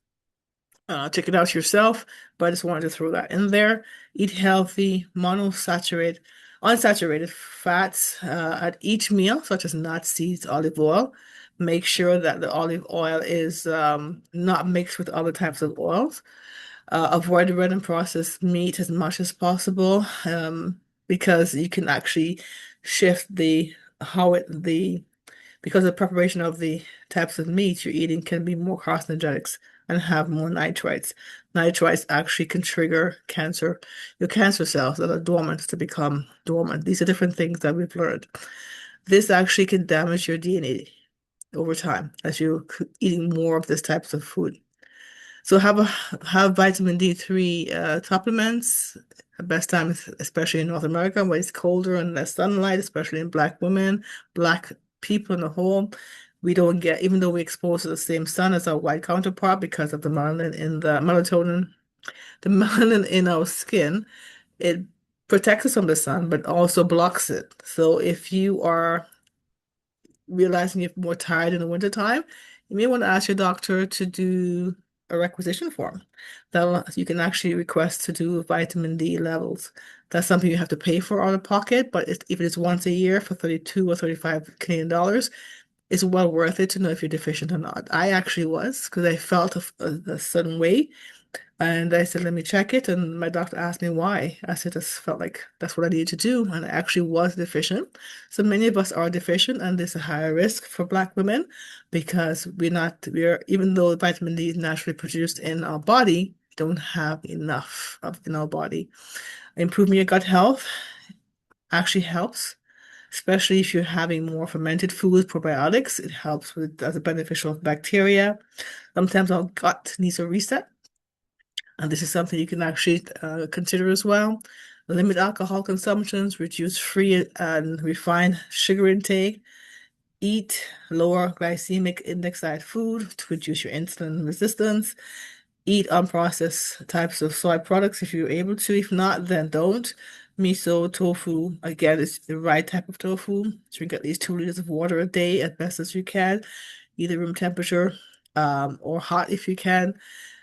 check it out yourself, but I just wanted to throw that in there. Eat healthy, unsaturated fats at each meal, such as nuts, seeds, olive oil. Make sure that the olive oil is not mixed with other types of oils. Avoid red and processed meat as much as possible, because you can actually shift the how it the because the preparation of the types of meat you're eating can be more carcinogenics and have more nitrites. Nitrites actually can trigger cancer, your cancer cells that are dormant to become dormant. These are different things that we've learned. This actually can damage your DNA over time as you're eating more of this types of food. So have vitamin D3 supplements. The best time is especially in North America where it's colder and less sunlight, especially in Black women, Black people in the whole. We don't get, even though we're exposed to the same sun as our white counterpart because of the melanin in the melatonin, the melanin in our skin, it protects us from the sun, but also blocks it. So if you are realizing you're more tired in the wintertime, you may want to ask your doctor to do a requisition form. That you can actually request to do vitamin D levels. That's something you have to pay for out of pocket, but if it is once a year for 32 or 35 Canadian dollars, it's well worth it to know if you're deficient or not. I actually was because I felt a certain way and I said, let me check it. And my doctor asked me why. I said, I just felt like that's what I needed to do. And I actually was deficient. So many of us are deficient, and there's a higher risk for Black women because even though vitamin D is naturally produced in our body, we don't have enough of in our body. Improving your gut health actually helps, especially if you're having more fermented foods, probiotics. It helps with as a beneficial bacteria. Sometimes our gut needs a reset. And this is something you can actually consider as well. Limit alcohol consumptions, reduce free and refined sugar intake, eat lower glycemic index diet food to reduce your insulin resistance, eat unprocessed types of soy products if you're able to. If not, then don't. Miso, tofu, again, it's the right type of tofu. Drink at least 2 liters of water a day as best as you can, either room temperature or hot if you can.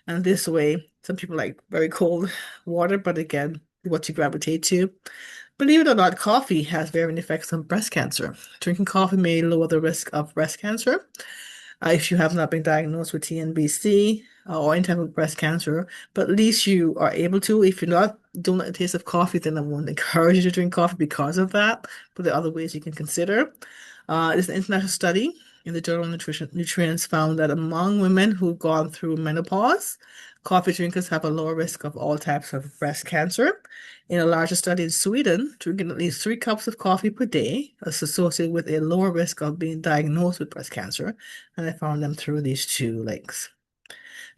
And this way, some people like very cold water, but again, what you gravitate to. Believe it or not, coffee has varying effects on breast cancer. Drinking coffee may lower the risk of breast cancer if you have not been diagnosed with TNBC or any type of breast cancer, but at least you are able to. If you're not don't like the taste of coffee, then I won't encourage you to drink coffee because of that. But there are other ways you can consider. There's an international study in the Journal of Nutrients found that among women who've gone through menopause, coffee drinkers have a lower risk of all types of breast cancer. In a larger study in Sweden, drinking at least 3 cups of coffee per day is associated with a lower risk of being diagnosed with breast cancer, and I found them through these 2 links.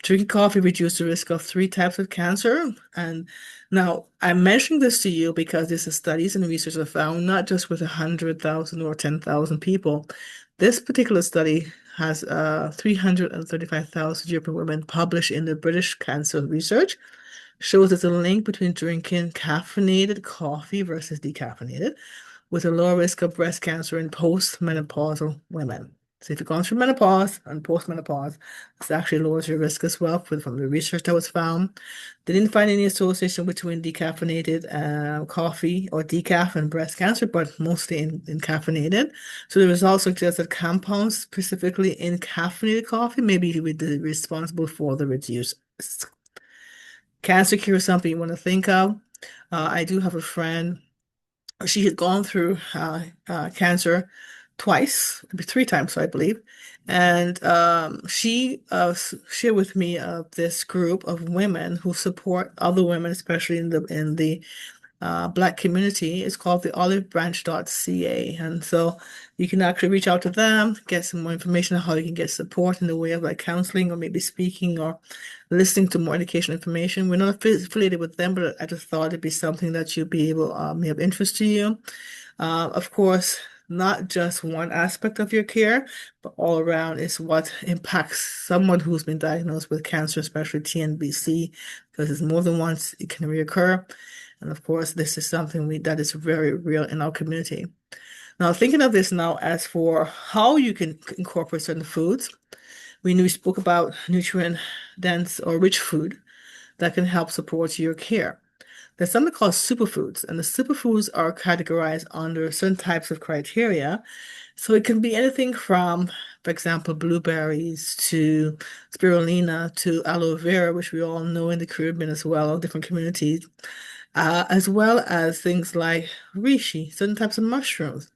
Drinking coffee reduces the risk of 3 types of cancer. And now I'm mentioning this to you because this is studies and research have found not just with 100,000 or 10,000 people. This particular study has 335,000 European women published in the British Cancer Research. Shows there's a link between drinking caffeinated coffee versus decaffeinated with a lower risk of breast cancer in postmenopausal women. So if you've gone through menopause and postmenopause, this actually lowers your risk as well from the research that was found. They didn't find any association between decaffeinated coffee or decaf and breast cancer, but mostly in caffeinated. So the results suggest that compounds specifically in caffeinated coffee may be responsible for the reduced risk. Cancer cure is something you want to think of. I do have a friend. She had gone through cancer twice, 3 times, I believe. And she shared with me this group of women who support other women, especially in the Black community. It's called the olivebranch.ca. And so you can actually reach out to them, get some more information on how you can get support in the way of like counseling or maybe speaking or listening to more educational information. We're not affiliated with them, but I just thought it'd be something that you'll be able, may have interest to you. Of course, not just one aspect of your care, but all around is what impacts someone who's been diagnosed with cancer, especially TNBC, because it's more than once, it can reoccur. And of course, this is something that is very real in our community. Now, thinking of this now as for how you can incorporate certain foods, we spoke about nutrient dense or rich food that can help support your care. There's something called superfoods, and the superfoods are categorized under certain types of criteria. So it can be anything from, for example, blueberries to spirulina to aloe vera, which we all know in the Caribbean as well, different communities, as well as things like reishi, certain types of mushrooms.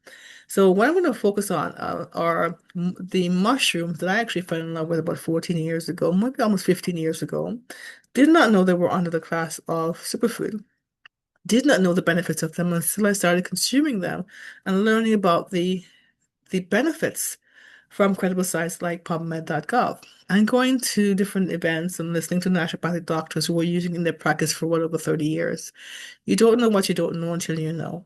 So what I'm going to focus on are the mushrooms that I actually fell in love with about 14 years ago, maybe almost 15 years ago. Did not know they were under the class of superfood. Did not know the benefits of them until I started consuming them and learning about the benefits from credible sites like PubMed.gov and going to different events and listening to naturopathic doctors who were using in their practice for well over 30 years. You don't know what you don't know until you know.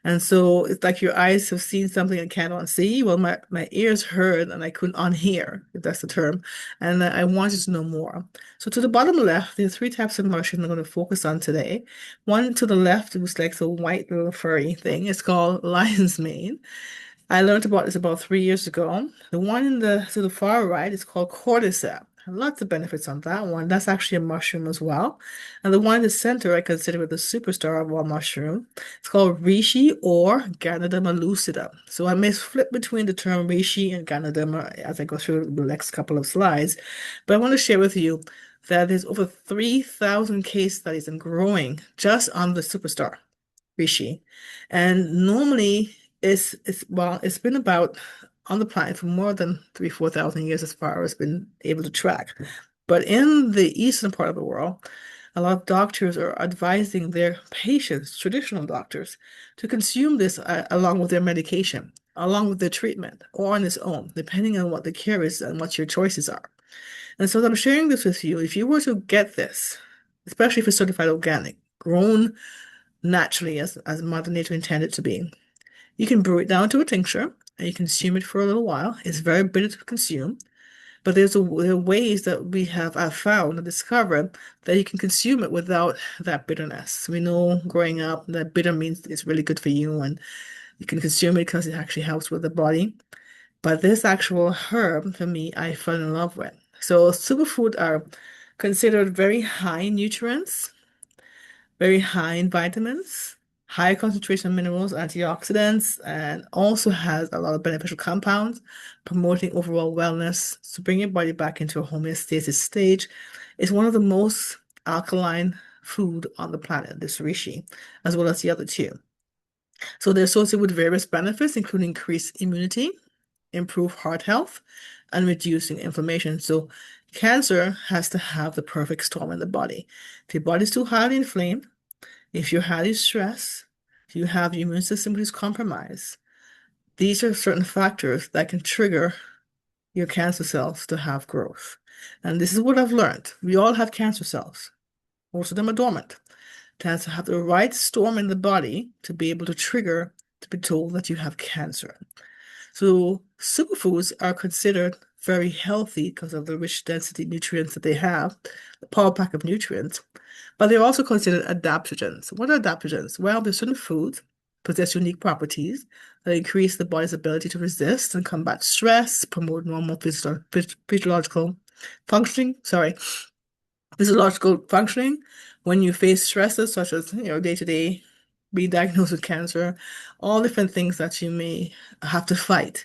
And so it's like your eyes have seen something and can't unsee. Well, my ears heard and I couldn't unhear, if that's the term. And I wanted to know more. So to the bottom left, there are three types of mushrooms I'm going to focus on today. One to the left was like the white little furry thing. It's called lion's mane. I learned about this about 3 years ago. The one to the far right is called cordyceps. Lots of benefits on that one. That's actually a mushroom as well. And the one in the center I consider the superstar of all mushroom. It's called reishi or Ganoderma lucida. So I may flip between the term reishi and Ganoderma as I go through the next couple of slides. But I want to share with you that there's over 3,000 case studies and growing just on the superstar reishi. And normally it's been about on the planet for more than 4,000 years as far as been able to track. But in the eastern part of the world, a lot of doctors are advising their patients, traditional doctors, to consume this along with their medication, along with their treatment, or on its own, depending on what the care is and what your choices are. And so I'm sharing this with you. If you were to get this, especially if it's certified organic, grown naturally as Mother Nature intended to be, you can brew it down to a tincture and you consume it for a little while. It's very bitter to consume, but there are ways that I've found and discovered that you can consume it without that bitterness. We know growing up that bitter means it's really good for you and you can consume it because it actually helps with the body. But this actual herb, for me, I fell in love with. So superfood are considered very high in nutrients, very high in vitamins, high concentration of minerals, antioxidants, and also has a lot of beneficial compounds, promoting overall wellness to bring your body back into a homeostasis stage. It's one of the most alkaline food on the planet, this reishi, as well as the other two. So they're associated with various benefits, including increased immunity, improved heart health, and reducing inflammation. So cancer has to have the perfect storm in the body. If your body's too highly inflamed, if you're highly stressed, if you have your immune system which is compromised, these are certain factors that can trigger your cancer cells to have growth. And this is what I've learned. We all have cancer cells. Most of them are dormant. It has to have the right storm in the body to be able to trigger to be told that you have cancer. So superfoods are considered very healthy because of the rich density nutrients that they have, the power pack of nutrients, but they're also considered adaptogens. What are adaptogens? Well, there's certain foods possess unique properties that increase the body's ability to resist and combat stress, promote normal physiological functioning, physiological functioning when you face stresses such as, day-to-day being diagnosed with cancer, all different things that you may have to fight.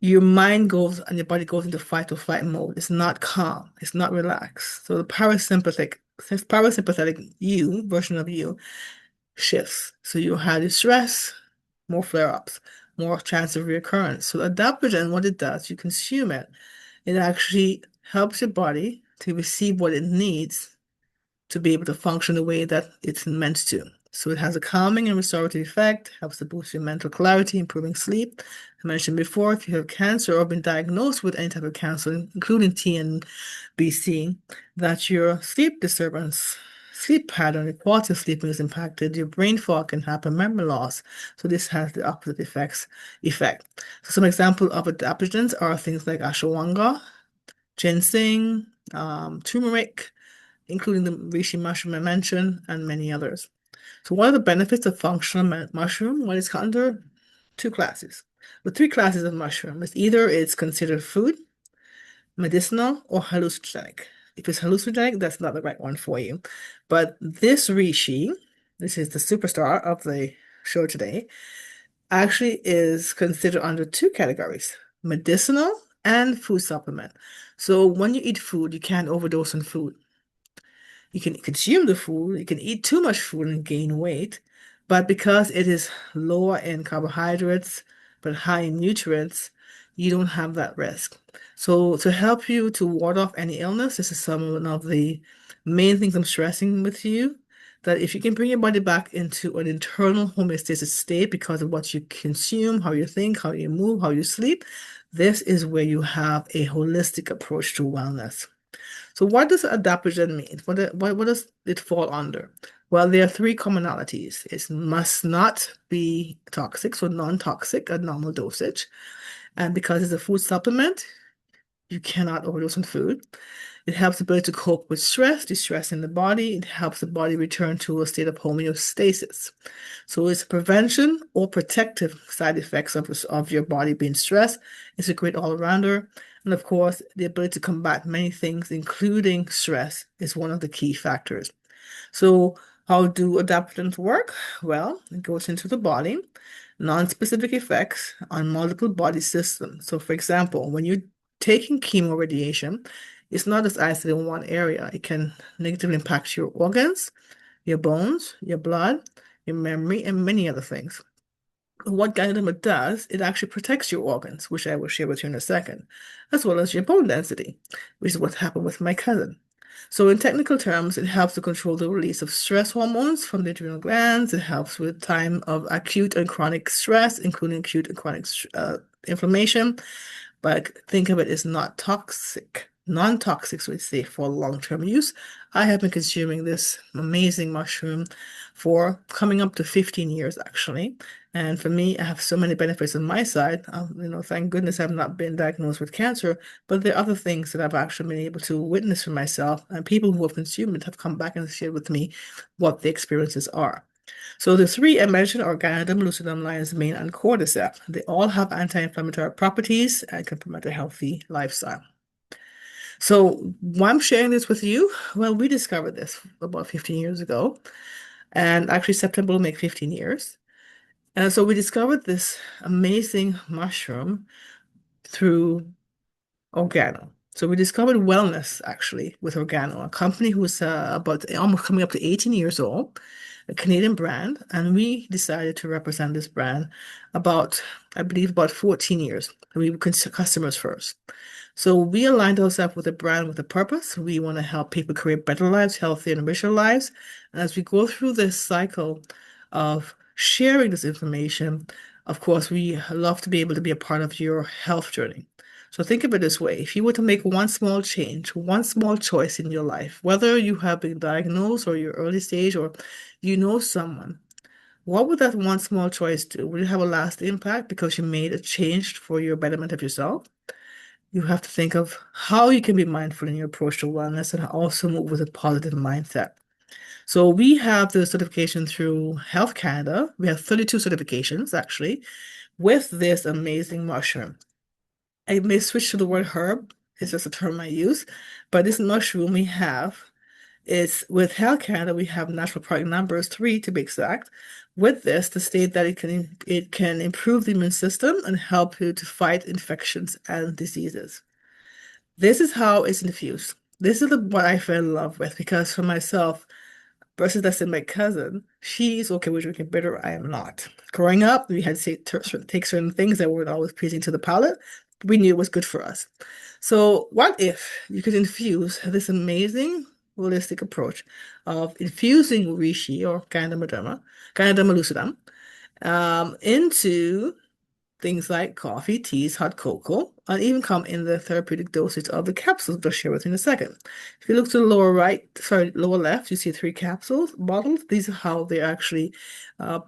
Your mind goes and your body goes into fight or flight mode. It's not calm. It's not relaxed. So the parasympathetic you version of you shifts. So you have the stress, more flare-ups, more chance of reoccurrence. So adaptogen, what it does, you consume it. It actually helps your body to receive what it needs to be able to function the way that it's meant to. So it has a calming and restorative effect, helps to boost your mental clarity, improving sleep. I mentioned before, if you have cancer or been diagnosed with any type of cancer, including TNBC, that your sleep pattern, the quality of sleeping is impacted, your brain fog can happen, memory loss. So this has the opposite effect. So some examples of adaptogens are things like ashwagandha, ginseng, turmeric, including the reishi mushroom I mentioned, and many others. So what are the benefits of functional mushroom? Well, it's under two classes. The three classes of mushroom is either it's considered food, medicinal, or hallucinogenic. If it's hallucinogenic, that's not the right one for you. But this reishi, this is the superstar of the show today, actually is considered under two categories, medicinal and food supplement. So when you eat food, you can't overdose on food. You can consume the food, you can eat too much food and gain weight, but because it is lower in carbohydrates but high in nutrients, you don't have that risk. So to help you to ward off any illness, this is some of the main things I'm stressing with you, that if you can bring your body back into an internal homeostasis state because of what you consume, how you think, how you move, how you sleep, this is where you have a holistic approach to wellness. So what does adaptogen mean? What does it fall under? Well, there are three commonalities. It must not be toxic, so non-toxic at normal dosage. And because it's a food supplement, you cannot overdose on food. It helps the body to cope with stress, distress in the body. It helps the body return to a state of homeostasis. So it's prevention or protective side effects of your body being stressed. It's a great all-rounder. And of course, the ability to combat many things, including stress, is one of the key factors. So how do adaptogens work? Well, it goes into the body, non-specific effects on multiple body systems. So for example, when you're taking chemo radiation, it's not just isolated in one area. It can negatively impact your organs, your bones, your blood, your memory, and many other things. What Ganoderma does, it actually protects your organs, which I will share with you in a second, as well as your bone density, which is what happened with my cousin. So in technical terms, it helps to control the release of stress hormones from the adrenal glands. It helps with time of acute and chronic stress, including acute and chronic inflammation. But think of it as not toxic, non-toxic, so it's safe for long-term use. I have been consuming this amazing mushroom for coming up to 15 years, actually. And for me, I have so many benefits on my side. Thank goodness I've not been diagnosed with cancer, but there are other things that I've actually been able to witness for myself, and people who have consumed it have come back and shared with me what the experiences are. So the three I mentioned are Ganoderma, lucidum, lion's mane, and cordyceps. They all have anti-inflammatory properties and can promote a healthy lifestyle. So why I'm sharing this with you? Well, we discovered this about 15 years ago, and actually September will make 15 years. And so we discovered this amazing mushroom through Organo. So we discovered wellness actually with Organo, a company who's about almost coming up to 18 years old, a Canadian brand, and we decided to represent this brand I believe, about 14 years. We were customers first. So we aligned ourselves with a brand with a purpose. We want to help people create better lives, healthier and richer lives. And as we go through this cycle of sharing this information, of course, we love to be able to be a part of your health journey. So think of it this way. If you were to make one small change, one small choice in your life, whether you have been diagnosed or you're early stage or you know someone, what would that one small choice do? Would it have a lasting impact because you made a change for your betterment of yourself? You have to think of how you can be mindful in your approach to wellness and also move with a positive mindset. So we have the certification through Health Canada. We have 32 certifications actually with this amazing mushroom. I may switch to the word herb. It's just a term I use. But this mushroom we have is with Health Canada, we have national product numbers 3 to be exact. With this, to state that it can improve the immune system and help you to fight infections and diseases. This is how it's infused. This is what I fell in love with because for myself, versus that's in my cousin, she's okay with drinking bitter. I am not. Growing up, we had to take certain things that weren't always pleasing to the palate. We knew it was good for us. So what if you could infuse this amazing holistic approach of infusing reishi or Ganoderma lucidum into things like coffee, teas, hot cocoa, and even come in the therapeutic dosage of the capsules, which I'll share with you in a second. If you look to the lower left, you see 3 bottles. These are how they're actually uh,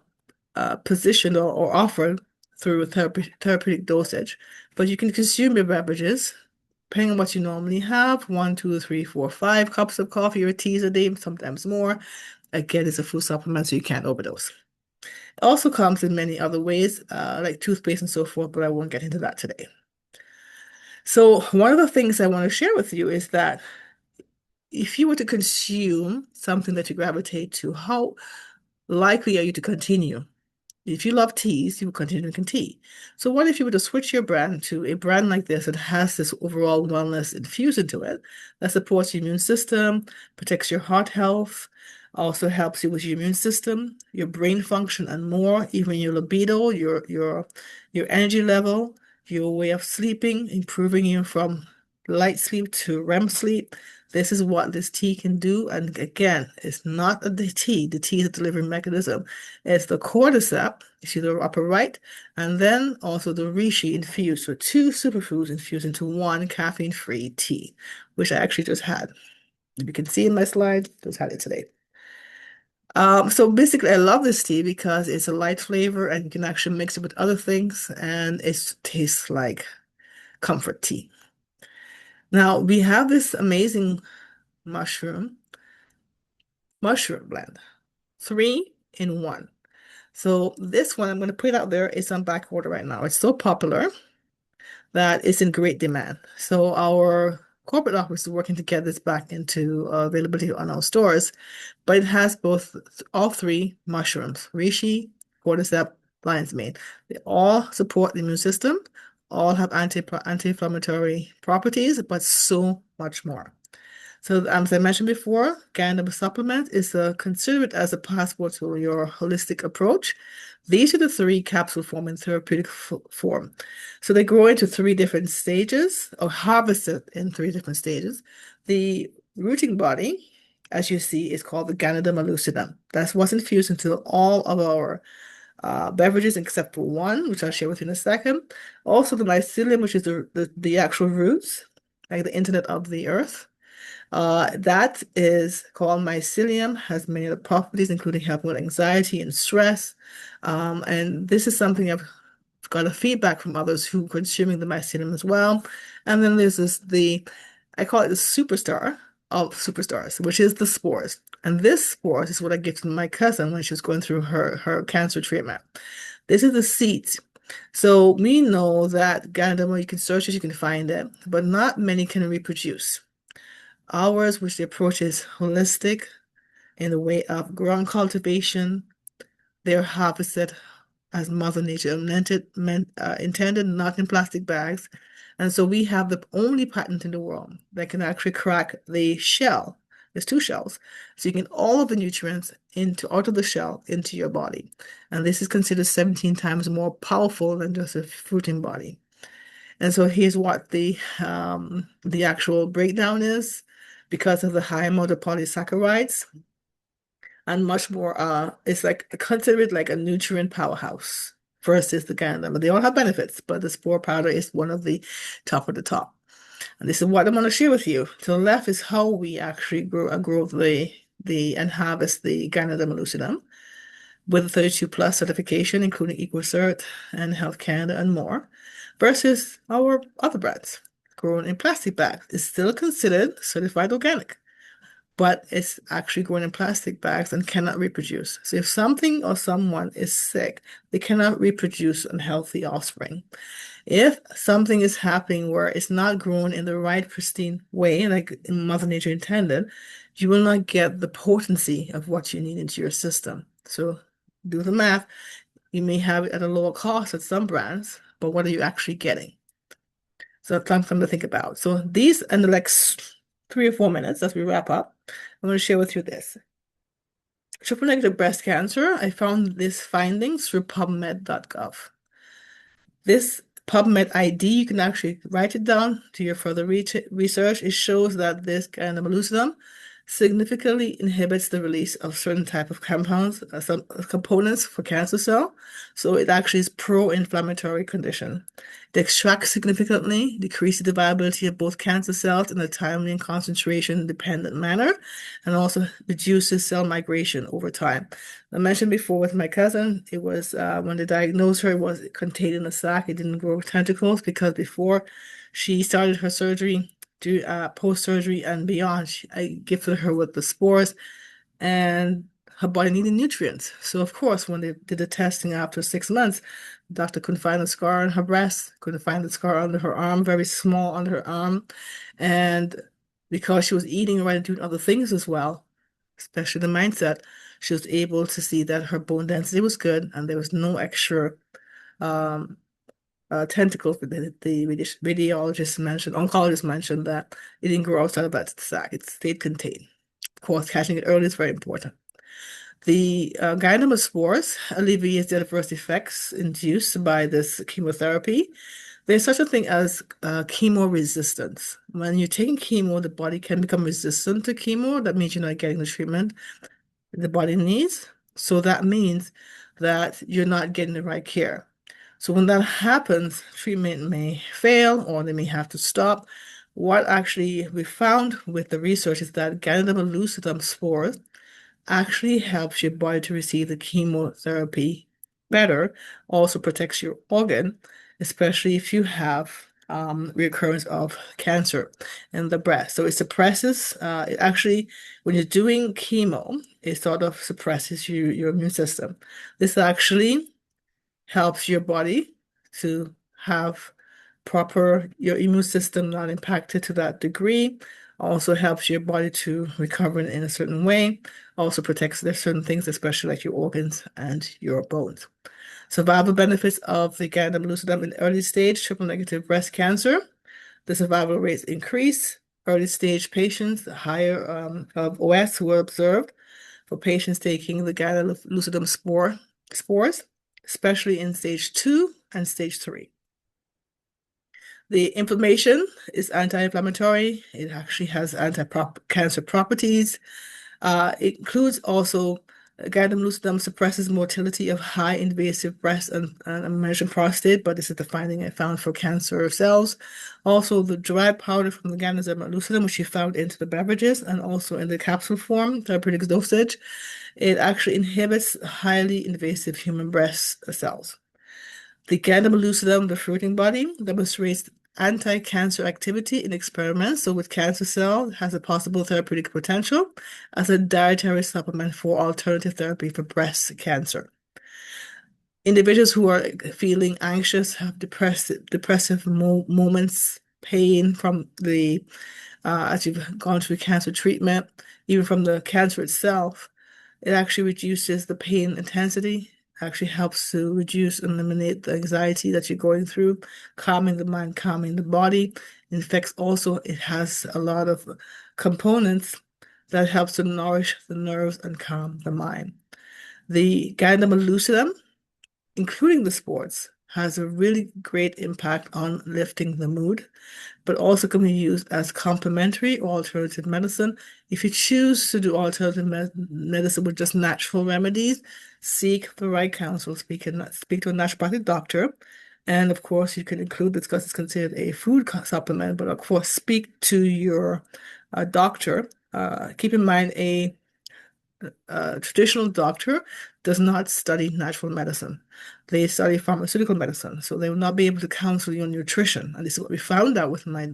positioned or offered through a therapeutic dosage. But you can consume your beverages depending on what you normally have, 1, 2, 3, 4, 5 cups of coffee or teas a day, sometimes more. Again, it's a food supplement, so you can't overdose. It also comes in many other ways, like toothpaste and so forth, but I won't get into that today. So one of the things I want to share with you is that if you were to consume something that you gravitate to, how likely are you to continue? If you love teas, you will continue drinking tea. So what if you were to switch your brand to a brand like this that has this overall wellness infused into it, that supports your immune system, protects your heart health, also helps you with your immune system, your brain function, and more, even your libido, your energy level, your way of sleeping, improving you from light sleep to REM sleep. This is what this tea can do. And again, it's not the tea. The tea is a delivery mechanism. It's the cordyceps, you see the upper right, and then also the reishi infused. So 2 superfoods infused into one caffeine-free tea, which I actually just had. If you can see in my slide, just had it today. So basically, I love this tea because it's a light flavor and you can actually mix it with other things, and it tastes like comfort tea. Now, we have this amazing mushroom blend, 3 in 1. So this one, I'm going to put it out there. It's on back order right now. It's so popular that it's in great demand. So our corporate office is working to get this back into availability on our stores, but it has all 3 mushrooms, reishi, cordyceps, lion's mane. They all support the immune system, all have anti-inflammatory properties, but so much more. So, as I mentioned before, cannabis supplement is considered as a passport to your holistic approach. These are the 3 capsule form in therapeutic form. So they grow into 3 different stages or harvested in 3 different stages. The rooting body, as you see, is called the Ganoderma lucidum. That's what's infused into all of our beverages except for one, which I'll share with you in a second. Also, the mycelium, which is the actual roots, like the internet of the earth. That is called mycelium, has many other properties, including helping with anxiety and stress. And this is something I've got a feedback from others who are consuming the mycelium as well. And then there's I call it the superstar of superstars, which is the spores. And this spores is what I gave to my cousin when she was going through her cancer treatment. This is the seeds. So we know that Ganoderma, you can search it, you can find it, but not many can reproduce. Ours, which the approach is holistic in the way of ground cultivation, they're harvested as Mother Nature intended, not in plastic bags. And so we have the only patent in the world that can actually crack the shell. There's 2 shells. So you can get all of the nutrients out of the shell into your body. And this is considered 17 times more powerful than just a fruiting body. And so here's what the actual breakdown is because of the high amount of polysaccharides and much more. It's like considered like a nutrient powerhouse versus the Ganoderma. They all have benefits, but the spore powder is one of the top of the top. And this is what I'm going to share with you. To the left is how we actually grow and harvest the Ganoderma lucidum with a 32 plus certification, including EcoCert and Health Canada and more, versus our other brands grown in plastic bags. It's still considered certified organic, but it's actually grown in plastic bags and cannot reproduce. So if something or someone is sick, they cannot reproduce unhealthy offspring. If something is happening where it's not grown in the right pristine way, like Mother Nature intended, you will not get the potency of what you need into your system. So do the math. You may have it at a lower cost at some brands, but what are you actually getting? So that's something to think about. So these, in the next 3 or 4 minutes as we wrap up, I'm going to share with you this. Triple negative breast cancer, I found these findings through PubMed.gov. This PubMed ID, you can actually write it down to your further research. It shows that this Ganoderma lucidum significantly inhibits the release of certain type of compounds, some components for cancer cell. So it actually is pro-inflammatory condition. It extracts significantly, decreases the viability of both cancer cells in a timely and concentration-dependent manner, and also reduces cell migration over time. I mentioned before with my cousin, it was when they diagnosed her, it was contained in a sac. It didn't grow tentacles because before she started her surgery, post-surgery and beyond, I gifted her with the spores, and her body needed nutrients. So of course, when they did the testing after 6 months, the doctor couldn't find the scar on her breast, couldn't find the scar under her arm, very small under her arm. And because she was eating right and doing other things as well, especially the mindset, she was able to see that her bone density was good and there was no extra um, tentacles. The radiologist mentioned, oncologist mentioned that it didn't grow outside of that sac. It stayed contained. Of course, catching it early is very important. The gynecospores alleviates the adverse effects induced by this chemotherapy. There's such a thing as chemo resistance. When you're taking chemo, the body can become resistant to chemo. That means you're not getting the treatment the body needs. So that means that you're not getting the right care. So when that happens, treatment may fail or they may have to stop. What actually we found with the research is that Candida lucidum spores actually helps your body to receive the chemotherapy better, also protects your organ, especially if you have recurrence of cancer in the breast. So it suppresses, it actually, when you're doing chemo, it sort of suppresses your immune system. This actually helps your body to have your immune system not impacted to that degree. Also helps your body to recover in a certain way. Also protects there's certain things, especially like your organs and your bones. Survival benefits of the Gandim lucidum in early stage triple negative breast cancer. The survival rates increase. Early stage patients, the higher of OS were observed for patients taking the Gandim lucidum spores, especially in stage 2 and stage 3. The inflammation is anti-inflammatory. It actually has anti-cancer properties. It includes also Gadam lucidum suppresses motility of high invasive breast and measured prostate, but this is the finding I found for cancer cells. Also, the dry powder from the Gadam lucidum, which you found into the beverages and also in the capsule form, therapeutic dosage, it actually inhibits highly invasive human breast cells. The Gadam lucidum, the fruiting body, demonstrates anti-cancer activity in experiments. So with cancer cell, has a possible therapeutic potential as a dietary supplement for alternative therapy for breast cancer. Individuals who are feeling anxious, have depressive moments, pain from the as you've gone through cancer treatment, even from the cancer itself, it actually reduces the pain intensity, actually helps to reduce and eliminate the anxiety that you're going through, calming the mind, calming the body. In fact, also, it has a lot of components that helps to nourish the nerves and calm the mind. The Gandam lucidum, including the sports, has a really great impact on lifting the mood, but also can be used as complementary or alternative medicine. If you choose to do alternative medicine with just natural remedies, seek the right counsel, speak to a naturopathic doctor. And of course, you can include this because it's considered a food supplement, but of course, speak to your doctor. Keep in mind a traditional doctor does not study natural medicine. They study pharmaceutical medicine, so they will not be able to counsel you on nutrition. And this is what we found out with my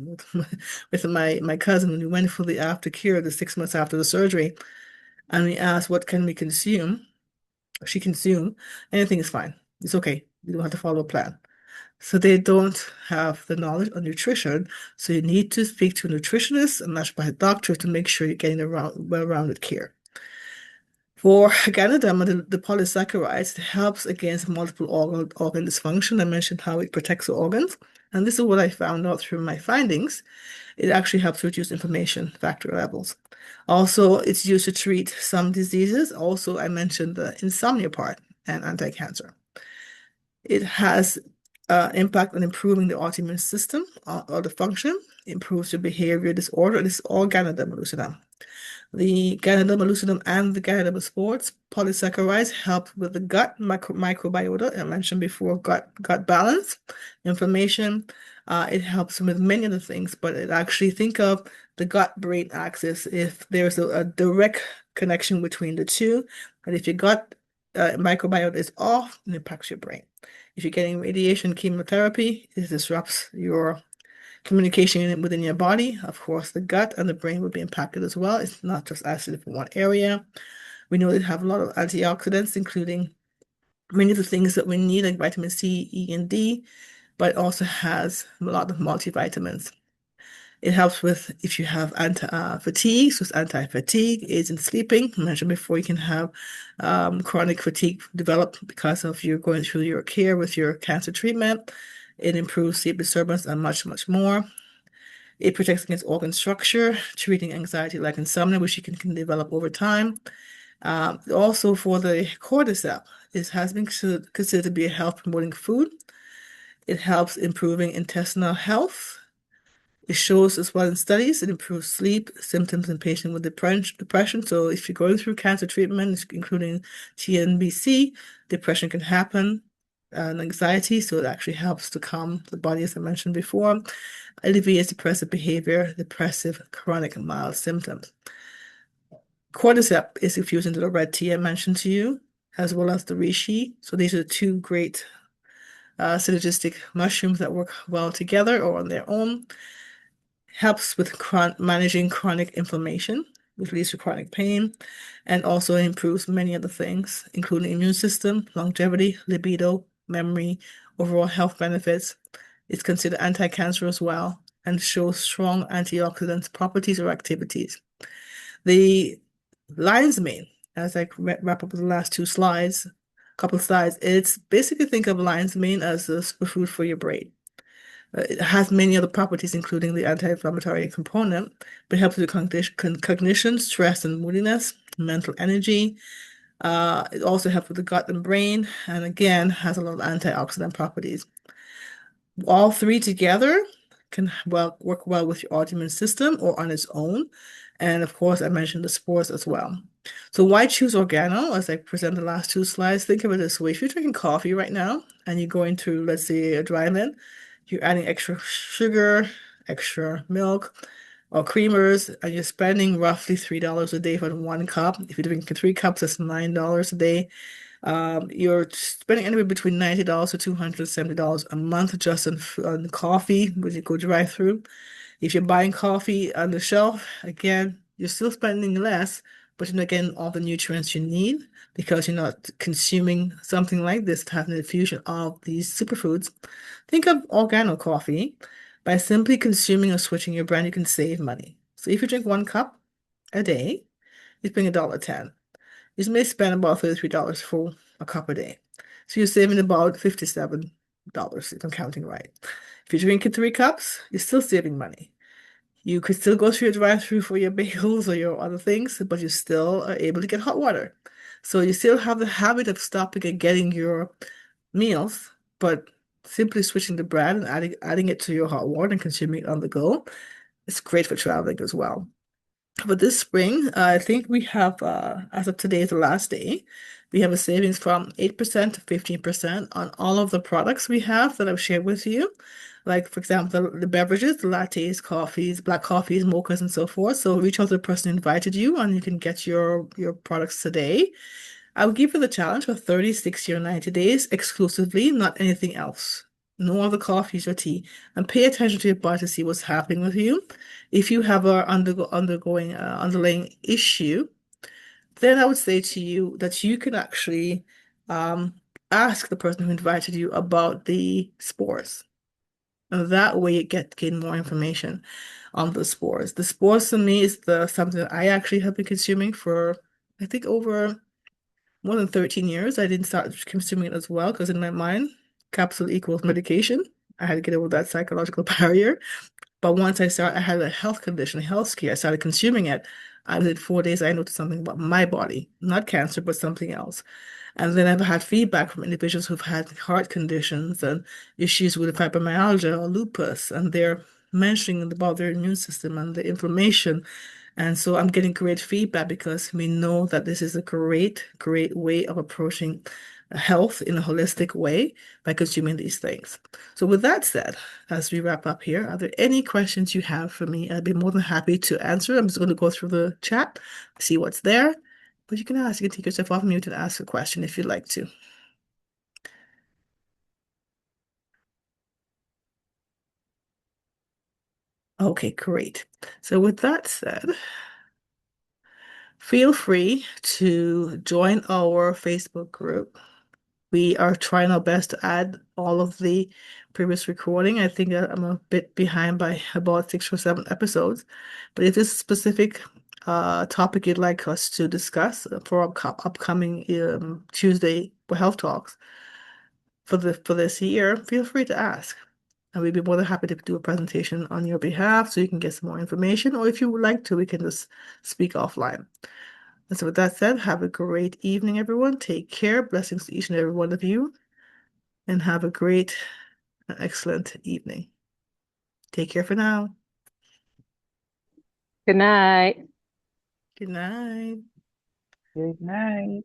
cousin when we went for the aftercare, the 6 months after the surgery, and we asked what can we consume. She consume anything is fine. It's okay. You don't have to follow a plan. So they don't have the knowledge on nutrition. So you need to speak to a nutritionist and naturopathic doctor to make sure you're getting well-rounded care. For Ganadam, the polysaccharides helps against multiple organ dysfunction. I mentioned how it protects the organs. And this is what I found out through my findings. It actually helps reduce inflammation factor levels. Also, it's used to treat some diseases. Also, I mentioned the insomnia part and anti-cancer. It has impact on improving the autoimmune system or the function, improves your behavior disorder. This is all Ganadam lucidum. The Ganoderma lucidum and the Ganoderma sports polysaccharides help with the gut microbiota. I mentioned before, gut balance, inflammation. It helps with many other things, but it actually think of the gut-brain axis. If there's a direct connection between the two, and if your gut microbiota is off, it impacts your brain. If you're getting radiation chemotherapy, it disrupts your communication within your body. Of course, the gut and the brain will be impacted as well. It's not just acid from one area. We know they have a lot of antioxidants, including many of the things that we need, like vitamin C, E, and D, but it also has a lot of multivitamins. It helps with if you have anti-fatigue, so it's anti-fatigue, aids in sleeping. I mentioned before you can have chronic fatigue develop because of you going through your care with your cancer treatment. It improves sleep disturbance and much, much more. It protects against organ structure, treating anxiety like insomnia, which you can develop over time. Also for the cordyceps, it has been considered to be a health-promoting food. It helps improving intestinal health. It shows as well in studies, it improves sleep symptoms in patients with depression. So if you're going through cancer treatment, including TNBC, depression can happen and anxiety. So it actually helps to calm the body, as I mentioned before. Alleviates depressive behavior, depressive chronic mild symptoms. Cordyceps is infused into the red tea I mentioned to you, as well as the reishi. So these are two great synergistic mushrooms that work well together or on their own. Helps with managing chronic inflammation, which leads to chronic pain, and also improves many other things, including immune system, longevity, libido, memory, overall health benefits. It's considered anti-cancer as well and shows strong antioxidant properties or activities. The lion's mane, as I wrap up the last two slides, couple slides, it's basically think of lion's mane as a superfood for your brain. It has many other properties, including the anti-inflammatory component, but it helps with cognition, stress and moodiness, mental energy. It also helps with the gut and brain, and again, has a lot of antioxidant properties. All three together can work well with your autoimmune system or on its own. And of course, I mentioned the spores as well. So why choose organo? As I present the last two slides, think of it this way. If you're drinking coffee right now and you're going to, let's say, a drive-in, you're adding extra sugar, extra milk, or creamers, and you're spending roughly $3 a day for one cup. If you're drinking 3 cups, that's $9 a day. You're spending anywhere between $90 to $270 a month just on coffee when you go drive through. If you're buying coffee on the shelf, again, you're still spending less, but you're not getting all the nutrients you need because you're not consuming something like this to have an infusion of these superfoods. Think of organo coffee. By simply consuming or switching your brand, you can save money. So if you drink 1 cup a day, you're paying $1.10. You may spend about $33 for a cup a day. So you're saving about $57, if I'm counting right. If you're drinking 3 cups, you're still saving money. You could still go through your drive-through for your bagels or your other things, but you still are able to get hot water. So you still have the habit of stopping and getting your meals, but simply switching the brand and adding it to your hot water and consuming it on the go. It's great for traveling as well. But this spring, I think we have, as of today is the last day, we have a savings from 8% to 15% on all of the products we have that I've shared with you. Like, for example, the beverages, the lattes, coffees, black coffees, mochas, and so forth. So reach out to the person who invited you and you can get your products today. I will give you the challenge for 30, 60, or 90 days exclusively, not anything else. No other coffees or tea. And pay attention to your body to see what's happening with you. If you have a undergoing underlying issue, then I would say to you that you can actually um, ask the person who invited you about the spores. And that way you gain more information on the spores. The spores to me is something that I actually have been consuming for I think over more than 13 years. I didn't start consuming it as well because in my mind, capsule equals medication. I had to get over that psychological barrier. But once I had a health condition, health scare, I started consuming it. I within 4 days, I noticed something about my body, not cancer, but something else. And then I've had feedback from individuals who've had heart conditions and issues with fibromyalgia or lupus, and they're mentioning about their immune system and the inflammation And so I'm getting great feedback because we know that this is a great, great way of approaching health in a holistic way by consuming these things. So with that said, as we wrap up here, are there any questions you have for me? I'd be more than happy to answer. I'm just going to go through the chat, see what's there. But you can ask, you can take yourself off mute and ask a question if you'd like to. Okay, great. So with that said, feel free to join our Facebook group. We are trying our best to add all of the previous recording. I think I'm a bit behind by about 6 or 7 episodes. But if there's a specific topic you'd like us to discuss for our upcoming Tuesday health talks for this year, feel free to ask. And we'd be more than happy to do a presentation on your behalf so you can get some more information. Or if you would like to, we can just speak offline. And so with that said, have a great evening, everyone. Take care. Blessings to each and every one of you. And have a great and excellent evening. Take care for now. Good night. Good night. Good night.